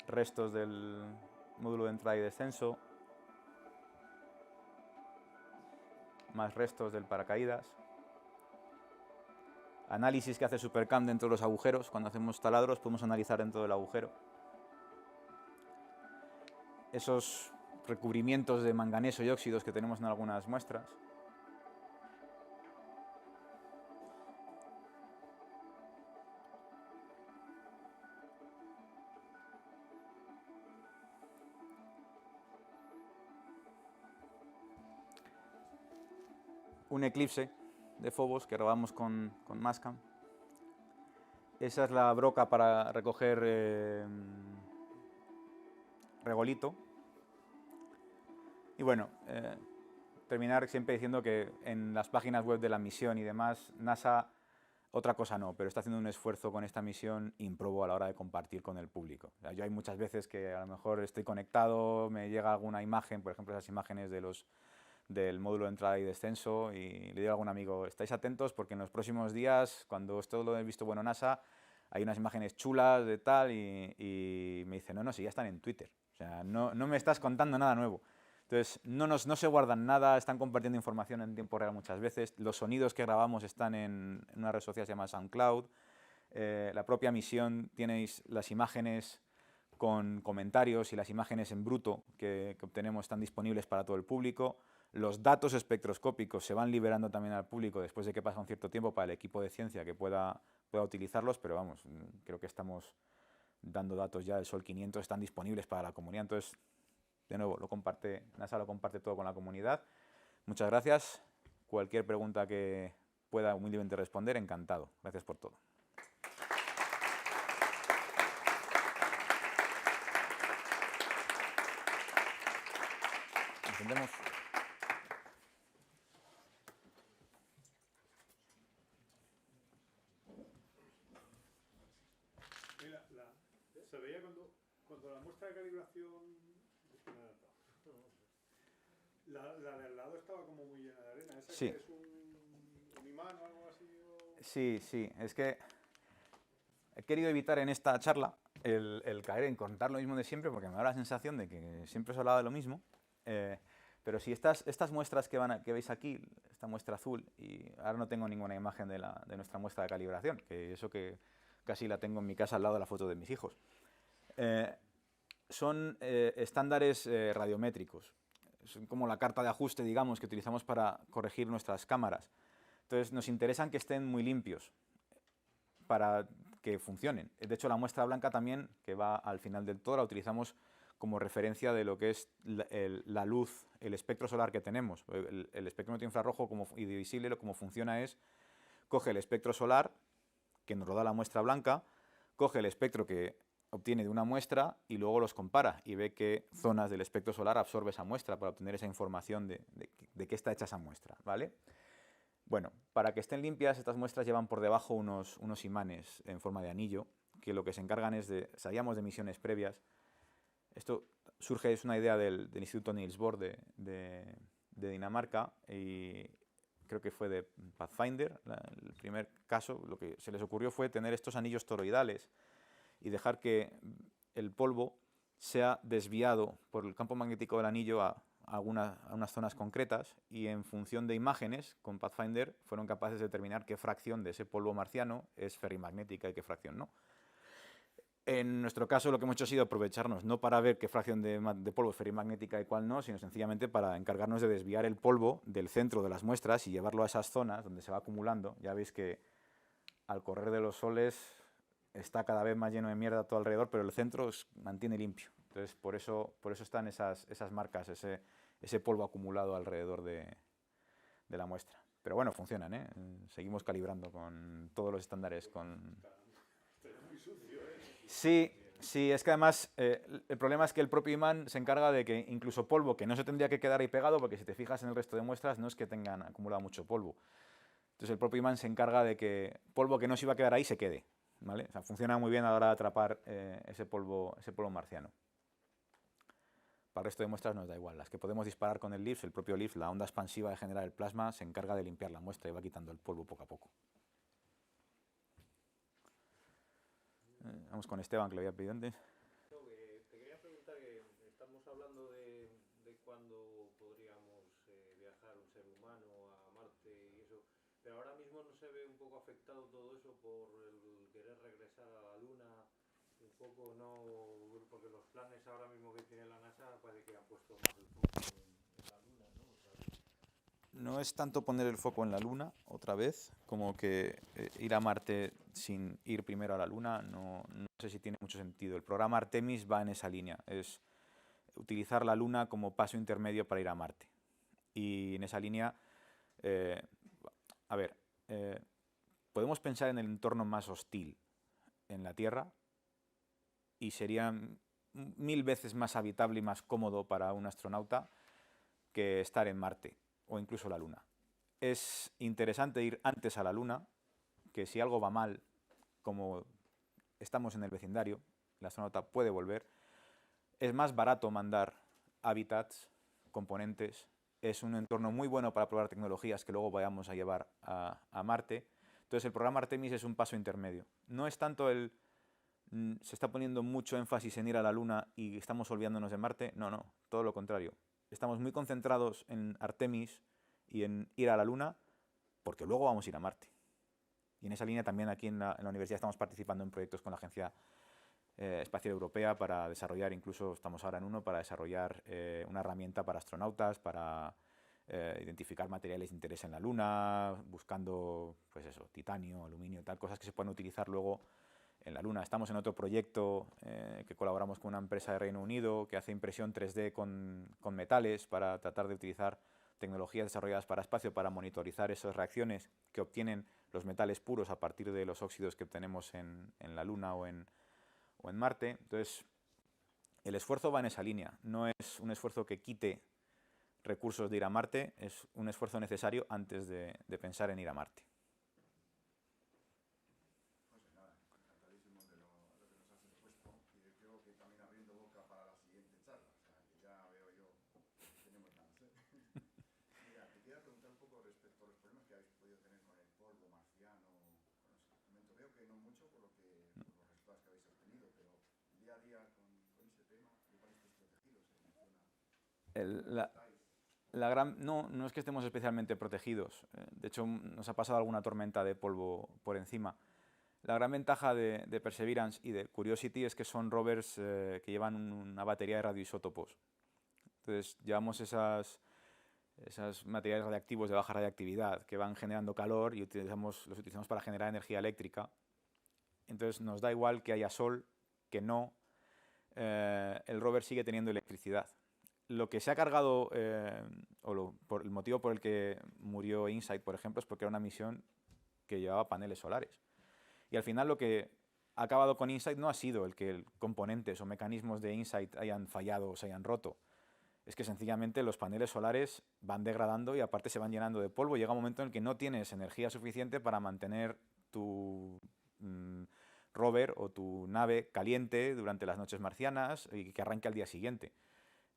restos del módulo de entrada y descenso. Más restos del paracaídas. análisis que hace Supercam dentro de los agujeros. Cuando hacemos taladros podemos analizar dentro del agujero esos recubrimientos de manganeso y óxidos que tenemos en algunas muestras. Un eclipse de Phobos que grabamos con Mastcam. Esa es la broca para recoger regolito. Y bueno, terminar siempre diciendo que en las páginas web de la misión y demás, NASA, otra cosa no, pero está haciendo un esfuerzo con esta misión ímprobo a la hora de compartir con el público. O sea, yo hay muchas veces que a lo mejor estoy conectado, me llega alguna imagen, por ejemplo esas imágenes del módulo de entrada y descenso, y le digo a algún amigo, estáis atentos porque en los próximos días, cuando esto lo he visto bueno NASA, hay unas imágenes chulas de tal, y me dice, no, si ya están en Twitter, o sea, no me estás contando nada nuevo. Entonces, no se guardan nada, están compartiendo información en tiempo real muchas veces, los sonidos que grabamos están en una red social que se llama SoundCloud, la propia misión, tenéis las imágenes con comentarios y las imágenes en bruto que obtenemos están disponibles para todo el público. Los datos espectroscópicos se van liberando también al público después de que pasa un cierto tiempo para el equipo de ciencia que pueda utilizarlos, pero vamos, creo que estamos dando datos ya del Sol 500, están disponibles para la comunidad. Entonces, de nuevo, NASA lo comparte todo con la comunidad. Muchas gracias. Cualquier pregunta que pueda humildemente responder, encantado. Gracias por todo. ¿Entendemos? Se veía cuando la muestra de calibración... La del lado estaba como muy llena de arena. ¿Esa sí. que es un imán o algo así? O... Sí. Es que he querido evitar en esta charla el caer en contar lo mismo de siempre, porque me da la sensación de que siempre se hablaba de lo mismo. Pero si estas muestras que veis aquí, esta muestra azul, y ahora no tengo ninguna imagen de nuestra muestra de calibración, que eso que casi la tengo en mi casa al lado de la foto de mis hijos. Son estándares radiométricos. Son como la carta de ajuste, digamos, que utilizamos para corregir nuestras cámaras. Entonces, nos interesan que estén muy limpios para que funcionen. De hecho, la muestra blanca también, que va al final del todo, la utilizamos como referencia de lo que es la luz, el espectro solar que tenemos. El espectrómetro infrarrojo y visible, como funciona es, coge el espectro solar, que nos lo da la muestra blanca, coge el espectro que obtiene de una muestra y luego los compara y ve qué zonas del espectro solar absorbe esa muestra para obtener esa información de qué está hecha esa muestra, ¿vale? Bueno, para que estén limpias, estas muestras llevan por debajo unos imanes en forma de anillo, que lo que se encargan es sabíamos de misiones previas. Esto es una idea del Instituto Niels Bohr de Dinamarca, y creo que fue de Pathfinder, el primer caso. Lo que se les ocurrió fue tener estos anillos toroidales y dejar que el polvo sea desviado por el campo magnético del anillo a unas zonas concretas, y en función de imágenes, con Pathfinder fueron capaces de determinar qué fracción de ese polvo marciano es ferrimagnética y qué fracción no. En nuestro caso lo que hemos hecho ha sido aprovecharnos, no para ver qué fracción de polvo es ferrimagnética y cuál no, sino sencillamente para encargarnos de desviar el polvo del centro de las muestras y llevarlo a esas zonas donde se va acumulando. Ya veis que al correr de los soles está cada vez más lleno de mierda todo alrededor, pero el centro mantiene limpio. Entonces, por eso están esas marcas, ese polvo acumulado alrededor de la muestra. Pero bueno, funcionan, ¿eh? Seguimos calibrando con todos los estándares. Sí, es que además el problema es que el propio imán se encarga de que incluso polvo que no se tendría que quedar ahí pegado, porque si te fijas en el resto de muestras no es que tengan acumulado mucho polvo. Entonces el propio imán se encarga de que polvo que no se iba a quedar ahí se quede, ¿vale? O sea, funciona muy bien a la hora de atrapar ese polvo marciano. Para el resto de muestras nos da igual. Las que podemos disparar con el LIFS, el propio LIFS, la onda expansiva de generar el plasma, se encarga de limpiar la muestra y va quitando el polvo poco a poco. Vamos con Esteban, que lo había pedido antes. No, te quería preguntar, que estamos hablando de cuándo podríamos viajar un ser humano a Marte y eso. Pero ahora mismo no se ve un poco afectado todo eso por el querer regresar a la Luna, un poco no, porque los planes ahora mismo que tiene la NASA parece que han puesto más el foco en la Luna, ¿no? O sea, No es tanto poner el foco en la Luna otra vez, como que ir a Marte sin ir primero a la Luna, no sé si tiene mucho sentido. El programa Artemis va en esa línea, es utilizar la Luna como paso intermedio para ir a Marte. Y en esa línea, eh, a ver, podemos pensar en el entorno más hostil en la Tierra y sería 1000 veces más habitable y más cómodo para un astronauta que estar en Marte o incluso la Luna. Es interesante ir antes a la Luna, que si algo va mal, como estamos en el vecindario, el astronauta puede volver. Es más barato mandar hábitats, componentes. Es un entorno muy bueno para probar tecnologías que luego vayamos a llevar a Marte. Entonces el programa Artemis es un paso intermedio. No es tanto se está poniendo mucho énfasis en ir a la Luna y estamos olvidándonos de Marte. No, todo lo contrario. Estamos muy concentrados en Artemis y en ir a la Luna porque luego vamos a ir a Marte. Y en esa línea también aquí en la universidad estamos participando en proyectos con la Agencia Espacial Europea para desarrollar, incluso estamos ahora en uno, para desarrollar una herramienta para astronautas, para identificar materiales de interés en la Luna, buscando, pues eso, titanio, aluminio, tal, cosas que se pueden utilizar luego en la Luna. Estamos en otro proyecto que colaboramos con una empresa de Reino Unido que hace impresión 3D con metales para tratar de utilizar tecnologías desarrolladas para espacio para monitorizar esas reacciones que obtienen los metales puros a partir de los óxidos que obtenemos en la Luna o en Marte. Entonces, el esfuerzo va en esa línea. No es un esfuerzo que quite recursos de ir a Marte, es un esfuerzo necesario antes de pensar en ir a Marte. Pues nada, encantadísimo de lo que nos has expuesto y creo que también abriendo boca para la siguiente charla. O sea, que ya veo yo que tenemos ganas, ¿eh? Mira, te quería preguntar un poco respecto a los problemas que habéis podido tener con el polvo marciano, con los instrumentos. Veo que no mucho por los resultados que habéis obtenido, pero día a día con ese tema, igual estáis protegidos, se menciona. No es que estemos especialmente protegidos. De hecho, nos ha pasado alguna tormenta de polvo por encima. La gran ventaja de Perseverance y de Curiosity es que son rovers que llevan una batería de radioisótopos. Entonces, llevamos esos materiales radiactivos de baja radiactividad que van generando calor y los utilizamos para generar energía eléctrica. Entonces, nos da igual que haya sol, que no. El rover sigue teniendo electricidad. Lo que se ha cargado, por el motivo por el que murió InSight, por ejemplo, es porque era una misión que llevaba paneles solares. Y al final lo que ha acabado con InSight no ha sido el que componentes o mecanismos de InSight hayan fallado o se hayan roto. Es que sencillamente los paneles solares van degradando y aparte se van llenando de polvo. Llega un momento en el que no tienes energía suficiente para mantener tu rover o tu nave caliente durante las noches marcianas y que arranque al día siguiente.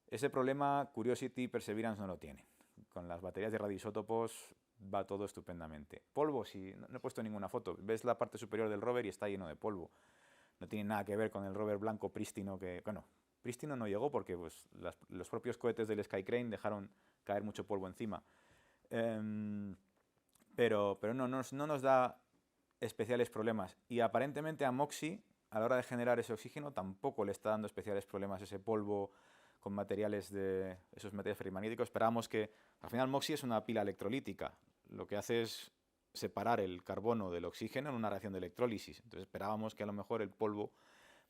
Ese problema Curiosity y Perseverance no lo tienen. Con las baterías de radioisótopos va todo estupendamente. Polvo, sí, no he puesto ninguna foto. Ves la parte superior del rover y está lleno de polvo. No tiene nada que ver con el rover blanco prístino que... Bueno, prístino no llegó porque pues, los propios cohetes del Sky Crane dejaron caer mucho polvo encima. Pero no nos da especiales problemas. Y aparentemente a MOXIE, a la hora de generar ese oxígeno, tampoco le está dando especiales problemas ese polvo con esos materiales ferrimagnéticos. Esperábamos que, al final MOXIE es una pila electrolítica. Lo que hace es separar el carbono del oxígeno en una reacción de electrólisis. Entonces esperábamos que a lo mejor el polvo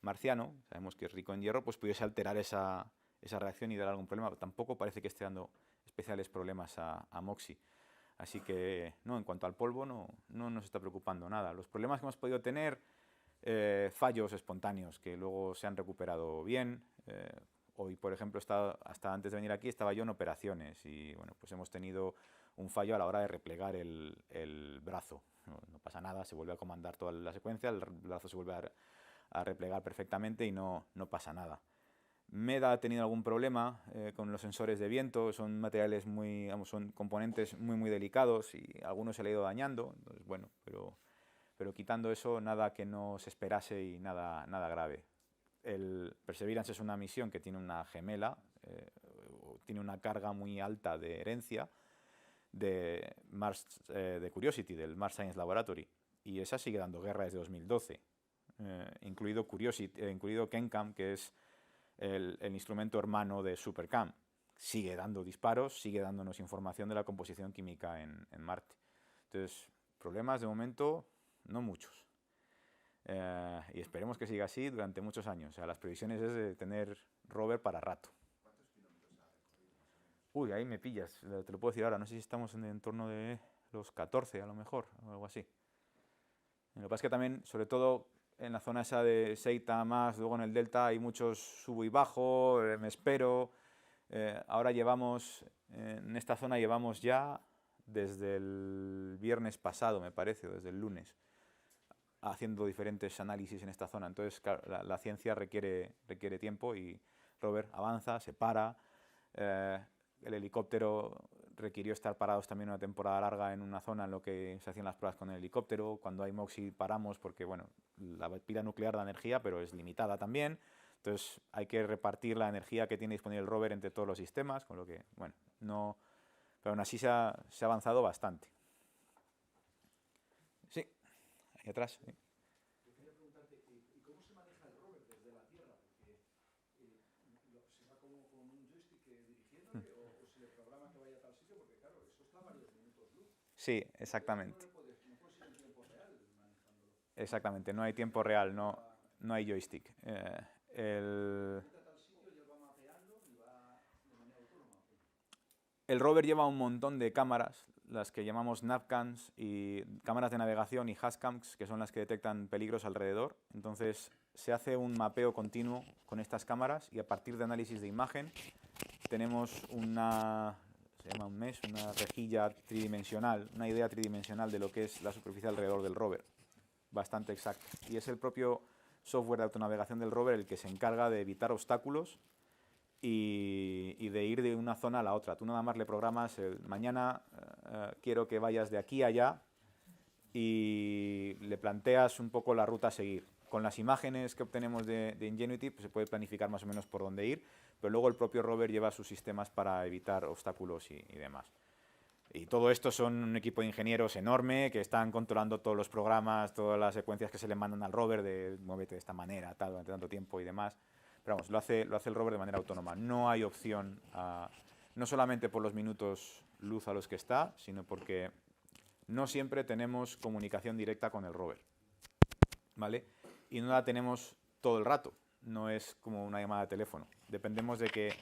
marciano, sabemos que es rico en hierro, pues pudiese alterar esa reacción y dar algún problema. Pero tampoco parece que esté dando especiales problemas a MOXIE. Así que, no, en cuanto al polvo, no nos está preocupando nada. Los problemas que hemos podido tener, fallos espontáneos que luego se han recuperado bien. Hoy, por ejemplo, hasta antes de venir aquí estaba yo en operaciones y bueno, pues hemos tenido un fallo a la hora de replegar el brazo. No pasa nada, se vuelve a comandar toda la secuencia, el brazo se vuelve a replegar perfectamente y no pasa nada. MED ha tenido algún problema con los sensores de viento, son materiales son componentes muy delicados y algunos se le ha ido dañando, entonces, bueno, pero quitando eso, nada que no se esperase y nada grave. El Perseverance es una misión que tiene una gemela, tiene una carga muy alta de herencia de Curiosity, del Mars Science Laboratory, y esa sigue dando guerra desde 2012, incluido incluido KenCam, que es el instrumento hermano de SuperCam. Sigue dando disparos, sigue dándonos información de la composición química en Marte. Entonces, problemas de momento no muchos. Y esperemos que siga así durante muchos años. O sea, las previsiones es de tener rover para rato. Uy, ahí me pillas, te lo puedo decir ahora. No sé si estamos en torno de los 14 a lo mejor, o algo así. Lo que pasa es que también, sobre todo en la zona esa de Seita más, luego en el delta hay muchos subo y bajo, me espero. Ahora llevamos, en esta zona llevamos ya desde el viernes pasado, me parece, o desde el lunes, haciendo diferentes análisis en esta zona. Entonces, claro, la ciencia requiere tiempo y rover avanza, se para. El helicóptero requirió estar parados también una temporada larga en una zona en lo que se hacían las pruebas con el helicóptero. Cuando hay MOXIE paramos porque, bueno, la pila nuclear da energía, pero es limitada también. Entonces hay que repartir la energía que tiene disponible el rover entre todos los sistemas, con lo que, bueno, no... Pero aún así se ha avanzado bastante. Sí, ahí atrás. Sí. Yo quería preguntarte, ¿y cómo se maneja el rover desde la Tierra? Porque ¿se va como con un joystick dirigiéndole o se le programa que vaya a tal sitio? Porque claro, eso está a varios minutos luz. Sí, exactamente. No puedes ir en tiempo real manejándolo. Exactamente, no hay tiempo real, no hay joystick. El rover lleva un montón de cámaras, las que llamamos navcams, y cámaras de navegación y hashcams, que son las que detectan peligros alrededor. Entonces se hace un mapeo continuo con estas cámaras y a partir de análisis de imagen tenemos una rejilla tridimensional, una idea tridimensional de lo que es la superficie alrededor del rover, bastante exacta. Y es el propio software de autonavegación del rover el que se encarga de evitar obstáculos y de ir de una zona a la otra. Tú nada más le programas mañana quiero que vayas de aquí a allá y le planteas un poco la ruta a seguir. Con las imágenes que obtenemos de Ingenuity pues se puede planificar más o menos por dónde ir, pero luego el propio rover lleva sus sistemas para evitar obstáculos y demás. Y todo esto son un equipo de ingenieros enorme que están controlando todos los programas, todas las secuencias que se le mandan al rover de muévete de esta manera, tal, durante tanto tiempo y demás. Pero vamos, lo hace el rover de manera autónoma. No hay opción, no solamente por los minutos luz a los que está, sino porque no siempre tenemos comunicación directa con el rover, ¿vale? Y no la tenemos todo el rato, no es como una llamada de teléfono. Dependemos de que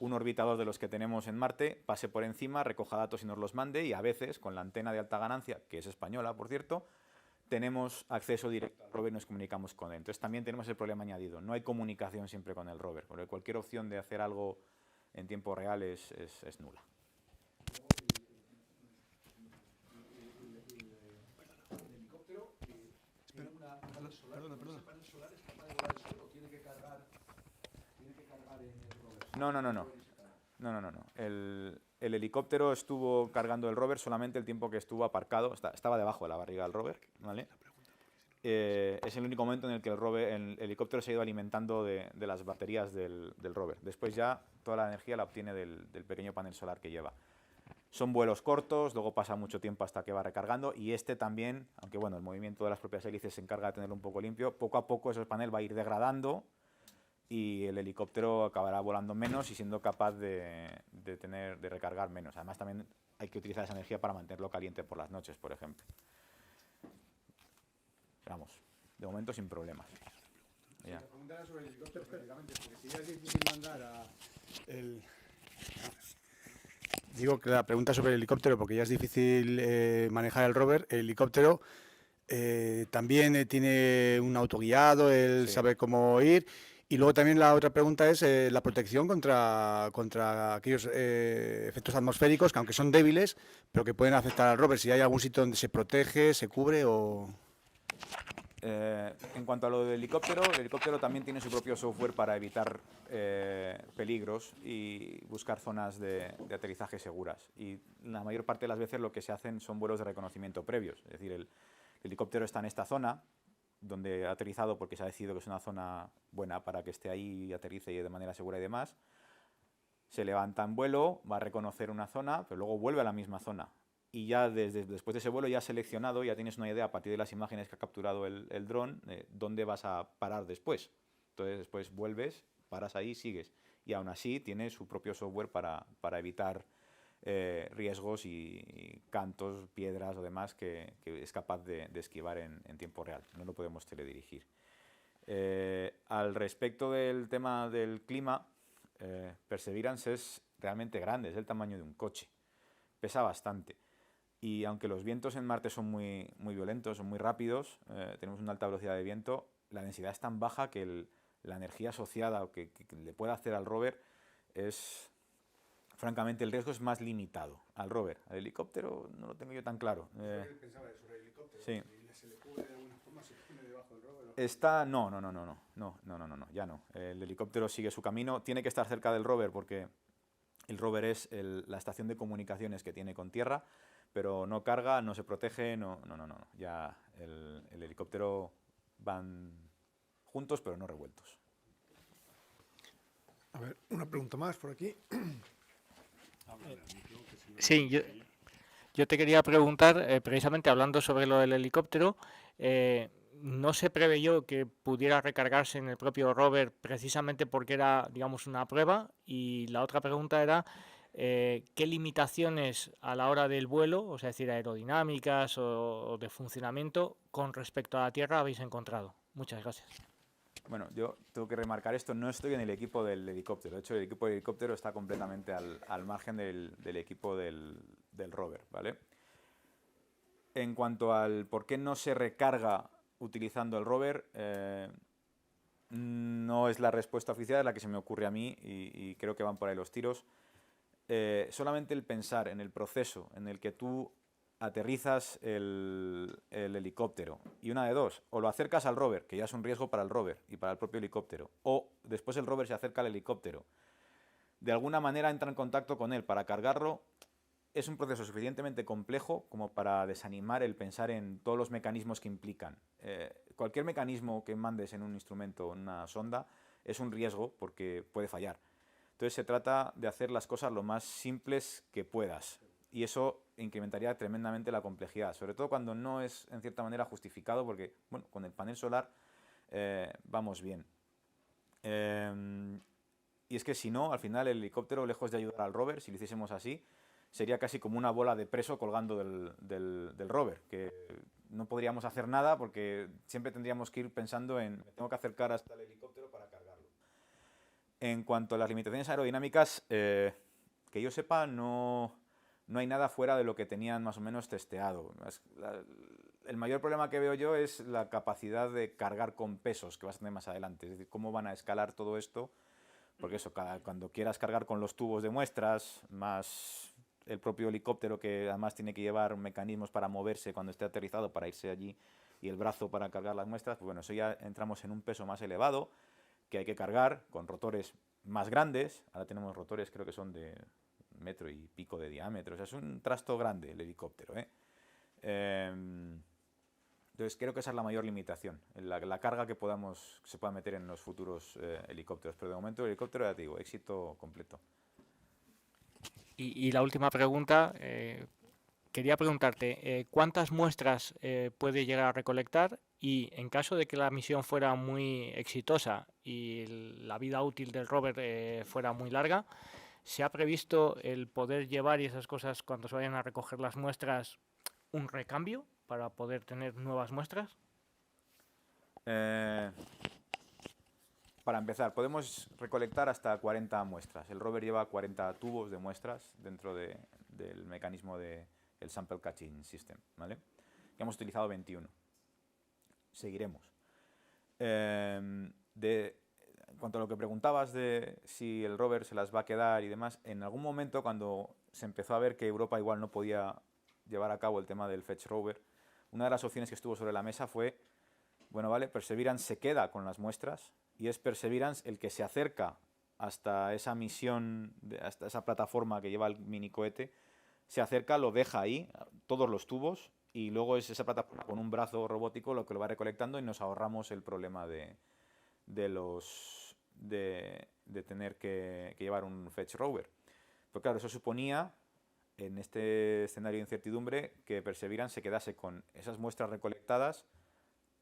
un orbitador de los que tenemos en Marte pase por encima, recoja datos y nos los mande, y a veces, con la antena de alta ganancia, que es española, por cierto, tenemos acceso directo al rover y nos comunicamos con él. Entonces también tenemos el problema añadido, no hay comunicación siempre con el rover, porque cualquier opción de hacer algo en tiempo real es nula. El helicóptero tiene una panel solar. ¿Ese panel solar es capaz de volar el sol o tiene que cargar en el rover? No. El helicóptero estuvo cargando el rover solamente el tiempo que estuvo aparcado, estaba debajo de la barriga del rover, ¿vale? Es el único momento en el que el helicóptero se ha ido alimentando de las baterías del rover. Después ya toda la energía la obtiene del pequeño panel solar que lleva. Son vuelos cortos, luego pasa mucho tiempo hasta que va recargando, y este también, aunque bueno, el movimiento de las propias hélices se encarga de tenerlo un poco limpio, poco a poco ese panel va a ir degradando y el helicóptero acabará volando menos y siendo capaz de recargar menos. Además también hay que utilizar esa energía para mantenerlo caliente por las noches, por ejemplo. Vamos, de momento sin problemas. Sí, la pregunta era sobre el helicóptero específicamente, porque si ya es difícil mandar Digo que la pregunta sobre el helicóptero, porque ya es difícil manejar el rover, el helicóptero también tiene un autoguiado, él Sí. sabe cómo ir. Y luego también la otra pregunta es la protección contra aquellos efectos atmosféricos que aunque son débiles, pero que pueden afectar al rover. Si hay algún sitio donde se protege, se cubre o... En cuanto a lo del helicóptero, el helicóptero también tiene su propio software para evitar peligros y buscar zonas de aterrizaje seguras. Y la mayor parte de las veces lo que se hacen son vuelos de reconocimiento previos. Es decir, el helicóptero está en esta zona, donde ha aterrizado porque se ha decidido que es una zona buena para que esté ahí y aterrice de manera segura y demás. se levanta en vuelo, va a reconocer una zona, pero luego vuelve a la misma zona. Y ya después de ese vuelo ya has seleccionado, ya tienes una idea a partir de las imágenes que ha capturado el dron, dónde vas a parar después. Entonces después vuelves, paras ahí, sigues. Y aún así tiene su propio software para evitar riesgos y cantos, piedras o demás que es capaz de esquivar en tiempo real. No lo podemos teledirigir. Al respecto del tema del clima, Perseverance es realmente grande, es del tamaño de un coche. Pesa bastante. Y aunque los vientos en Marte son muy violentos, son muy rápidos, tenemos una alta velocidad de viento, la densidad es tan baja que la energía asociada o que le puede hacer al rover es, francamente, el riesgo es más limitado al rover. Al helicóptero no lo tengo yo tan claro. Pensaba eso, el helicóptero. Sí. ¿Se le cubre de alguna forma? ¿Se pone debajo del rover? Está, no, ya no. El helicóptero sigue su camino, tiene que estar cerca del rover porque el rover es la estación de comunicaciones que tiene con tierra, pero no carga, no se protege, no. Ya el helicóptero van juntos pero no revueltos. A ver, una pregunta más por aquí. Sí, yo te quería preguntar, precisamente hablando sobre lo del helicóptero, no se preveyó que pudiera recargarse en el propio rover precisamente porque era, digamos, una prueba. Y la otra pregunta era, ¿qué limitaciones a la hora del vuelo, o sea, es decir, aerodinámicas o de funcionamiento, con respecto a la Tierra habéis encontrado? Muchas gracias. Bueno, yo tengo que remarcar esto, no estoy en el equipo del helicóptero. De hecho, el equipo del helicóptero está completamente al margen del equipo del rover, ¿vale? En cuanto al por qué no se recarga utilizando el rover, no es la respuesta oficial, es la que se me ocurre a mí y creo que van por ahí los tiros. Solamente el pensar en el proceso en el que tú aterrizas el helicóptero y una de dos, o lo acercas al rover, que ya es un riesgo para el rover y para el propio helicóptero, o después el rover se acerca al helicóptero, de alguna manera entra en contacto con él para cargarlo, es un proceso suficientemente complejo como para desanimar el pensar en todos los mecanismos que implican. Cualquier mecanismo que mandes en un instrumento o en una sonda es un riesgo porque puede fallar. Entonces se trata de hacer las cosas lo más simples que puedas. Y eso incrementaría tremendamente la complejidad, sobre todo cuando no es en cierta manera justificado, porque bueno, con el panel solar vamos bien. Y es que si no, al final el helicóptero, lejos de ayudar al rover, si lo hiciésemos así, sería casi como una bola de preso colgando del rover, que no podríamos hacer nada porque siempre tendríamos que ir pensando en me tengo que acercar hasta el helicóptero para cargarlo. En cuanto a las limitaciones aerodinámicas, que yo sepa, no hay nada fuera de lo que tenían más o menos testeado. El mayor problema que veo yo es la capacidad de cargar con pesos que vas a tener más adelante. Es decir, cómo van a escalar todo esto, porque eso, cuando quieras cargar con los tubos de muestras, más el propio helicóptero que además tiene que llevar mecanismos para moverse cuando esté aterrizado para irse allí y el brazo para cargar las muestras, pues bueno, eso ya entramos en un peso más elevado que hay que cargar con rotores más grandes. Ahora tenemos rotores, creo que son de 1,5 metros de diámetro, o sea, es un trasto grande el helicóptero, entonces creo que esa es la mayor limitación, la carga que se pueda meter en los futuros helicópteros, pero de momento el helicóptero, ya te digo, éxito completo. Y la última pregunta, quería preguntarte, ¿cuántas muestras puede llegar a recolectar? Y en caso de que la misión fuera muy exitosa y la vida útil del rover fuera muy larga, ¿se ha previsto el poder llevar y esas cosas cuando se vayan a recoger las muestras un recambio para poder tener nuevas muestras? Para empezar, podemos recolectar hasta 40 muestras. El rover lleva 40 tubos de muestras dentro del mecanismo del Sample Catching System, ¿vale? Ya hemos utilizado 21. Seguiremos. En cuanto a lo que preguntabas de si el rover se las va a quedar y demás, en algún momento cuando se empezó a ver que Europa igual no podía llevar a cabo el tema del Fetch Rover, una de las opciones que estuvo sobre la mesa fue, bueno, vale, Perseverance se queda con las muestras y es Perseverance el que se acerca hasta esa misión, hasta esa plataforma que lleva el mini cohete, se acerca, lo deja ahí, todos los tubos, y luego es esa plataforma con un brazo robótico lo que lo va recolectando y nos ahorramos el problema de de tener que llevar un Fetch Rover. Pero claro, eso suponía, en este escenario de incertidumbre, que Perseverance se quedase con esas muestras recolectadas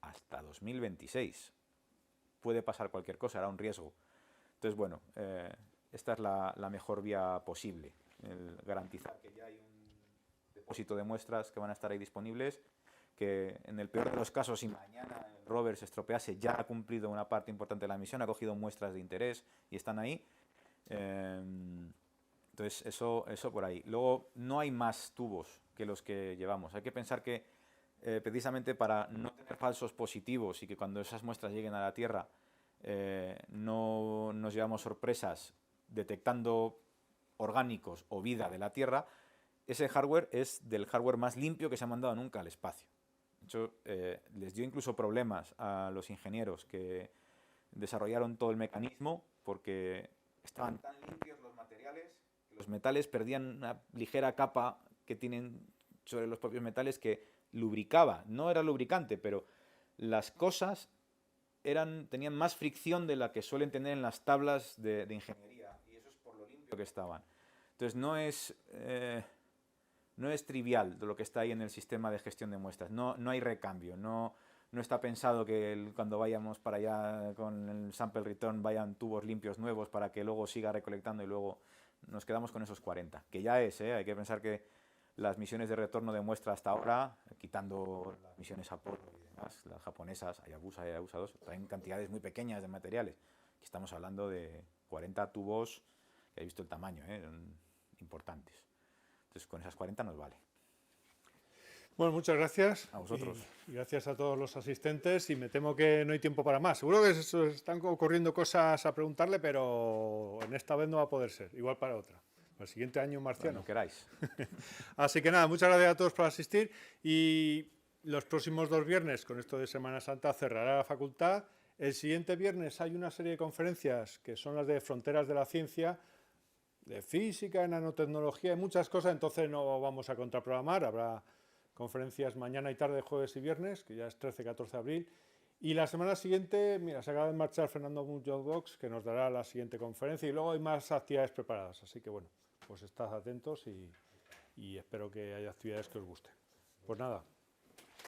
hasta 2026. Puede pasar cualquier cosa, era un riesgo. Entonces, bueno, esta es la mejor vía posible, el garantizar que ya hay un depósito de muestras que van a estar ahí disponibles, que en el peor de los casos, si mañana el rover se estropease, ya ha cumplido una parte importante de la misión, ha cogido muestras de interés y están ahí. Entonces, eso por ahí. Luego, no hay más tubos que los que llevamos. Hay que pensar que precisamente para no tener falsos positivos y que cuando esas muestras lleguen a la Tierra no nos llevamos sorpresas detectando orgánicos o vida de la Tierra, ese hardware es del hardware más limpio que se ha mandado nunca al espacio. De hecho, les dio incluso problemas a los ingenieros que desarrollaron todo el mecanismo porque estaban tan limpios los materiales que los metales perdían una ligera capa que tienen sobre los propios metales que lubricaba. No era lubricante, pero las cosas tenían más fricción de la que suelen tener en las tablas de ingeniería, y eso es por lo limpio que estaban. Entonces no es trivial lo que está ahí en el sistema de gestión de muestras. No hay recambio, no está pensado que cuando vayamos para allá con el sample return vayan tubos limpios nuevos para que luego siga recolectando y luego nos quedamos con esos 40, que ya hay que pensar que las misiones de retorno de muestra hasta ahora, quitando las misiones Apollo y demás, las japonesas, Hayabusa y Hayabusa 2, traen cantidades muy pequeñas de materiales. Aquí estamos hablando de 40 tubos, que he visto el tamaño, son importantes. Entonces con esas 40 nos vale. Bueno, muchas gracias. A vosotros. Y gracias a todos los asistentes, y me temo que no hay tiempo para más. Seguro que están ocurriendo cosas a preguntarle, pero en esta vez no va a poder ser, igual para otra. El siguiente año marciano. Cuando queráis. Así que nada, muchas gracias a todos por asistir, y los próximos 2 viernes, con esto de Semana Santa, cerrará la facultad. El siguiente viernes hay una serie de conferencias que son las de Fronteras de la Ciencia, de física, nanotecnología y muchas cosas, entonces no vamos a contraprogramar, habrá conferencias mañana y tarde, jueves y viernes, que ya es 13-14 de abril. Y la semana siguiente, mira, se acaba de marchar Fernando Muñoz Box, que nos dará la siguiente conferencia, y luego hay más actividades preparadas, así que bueno, pues estad atentos y espero que haya actividades que os gusten. Pues nada,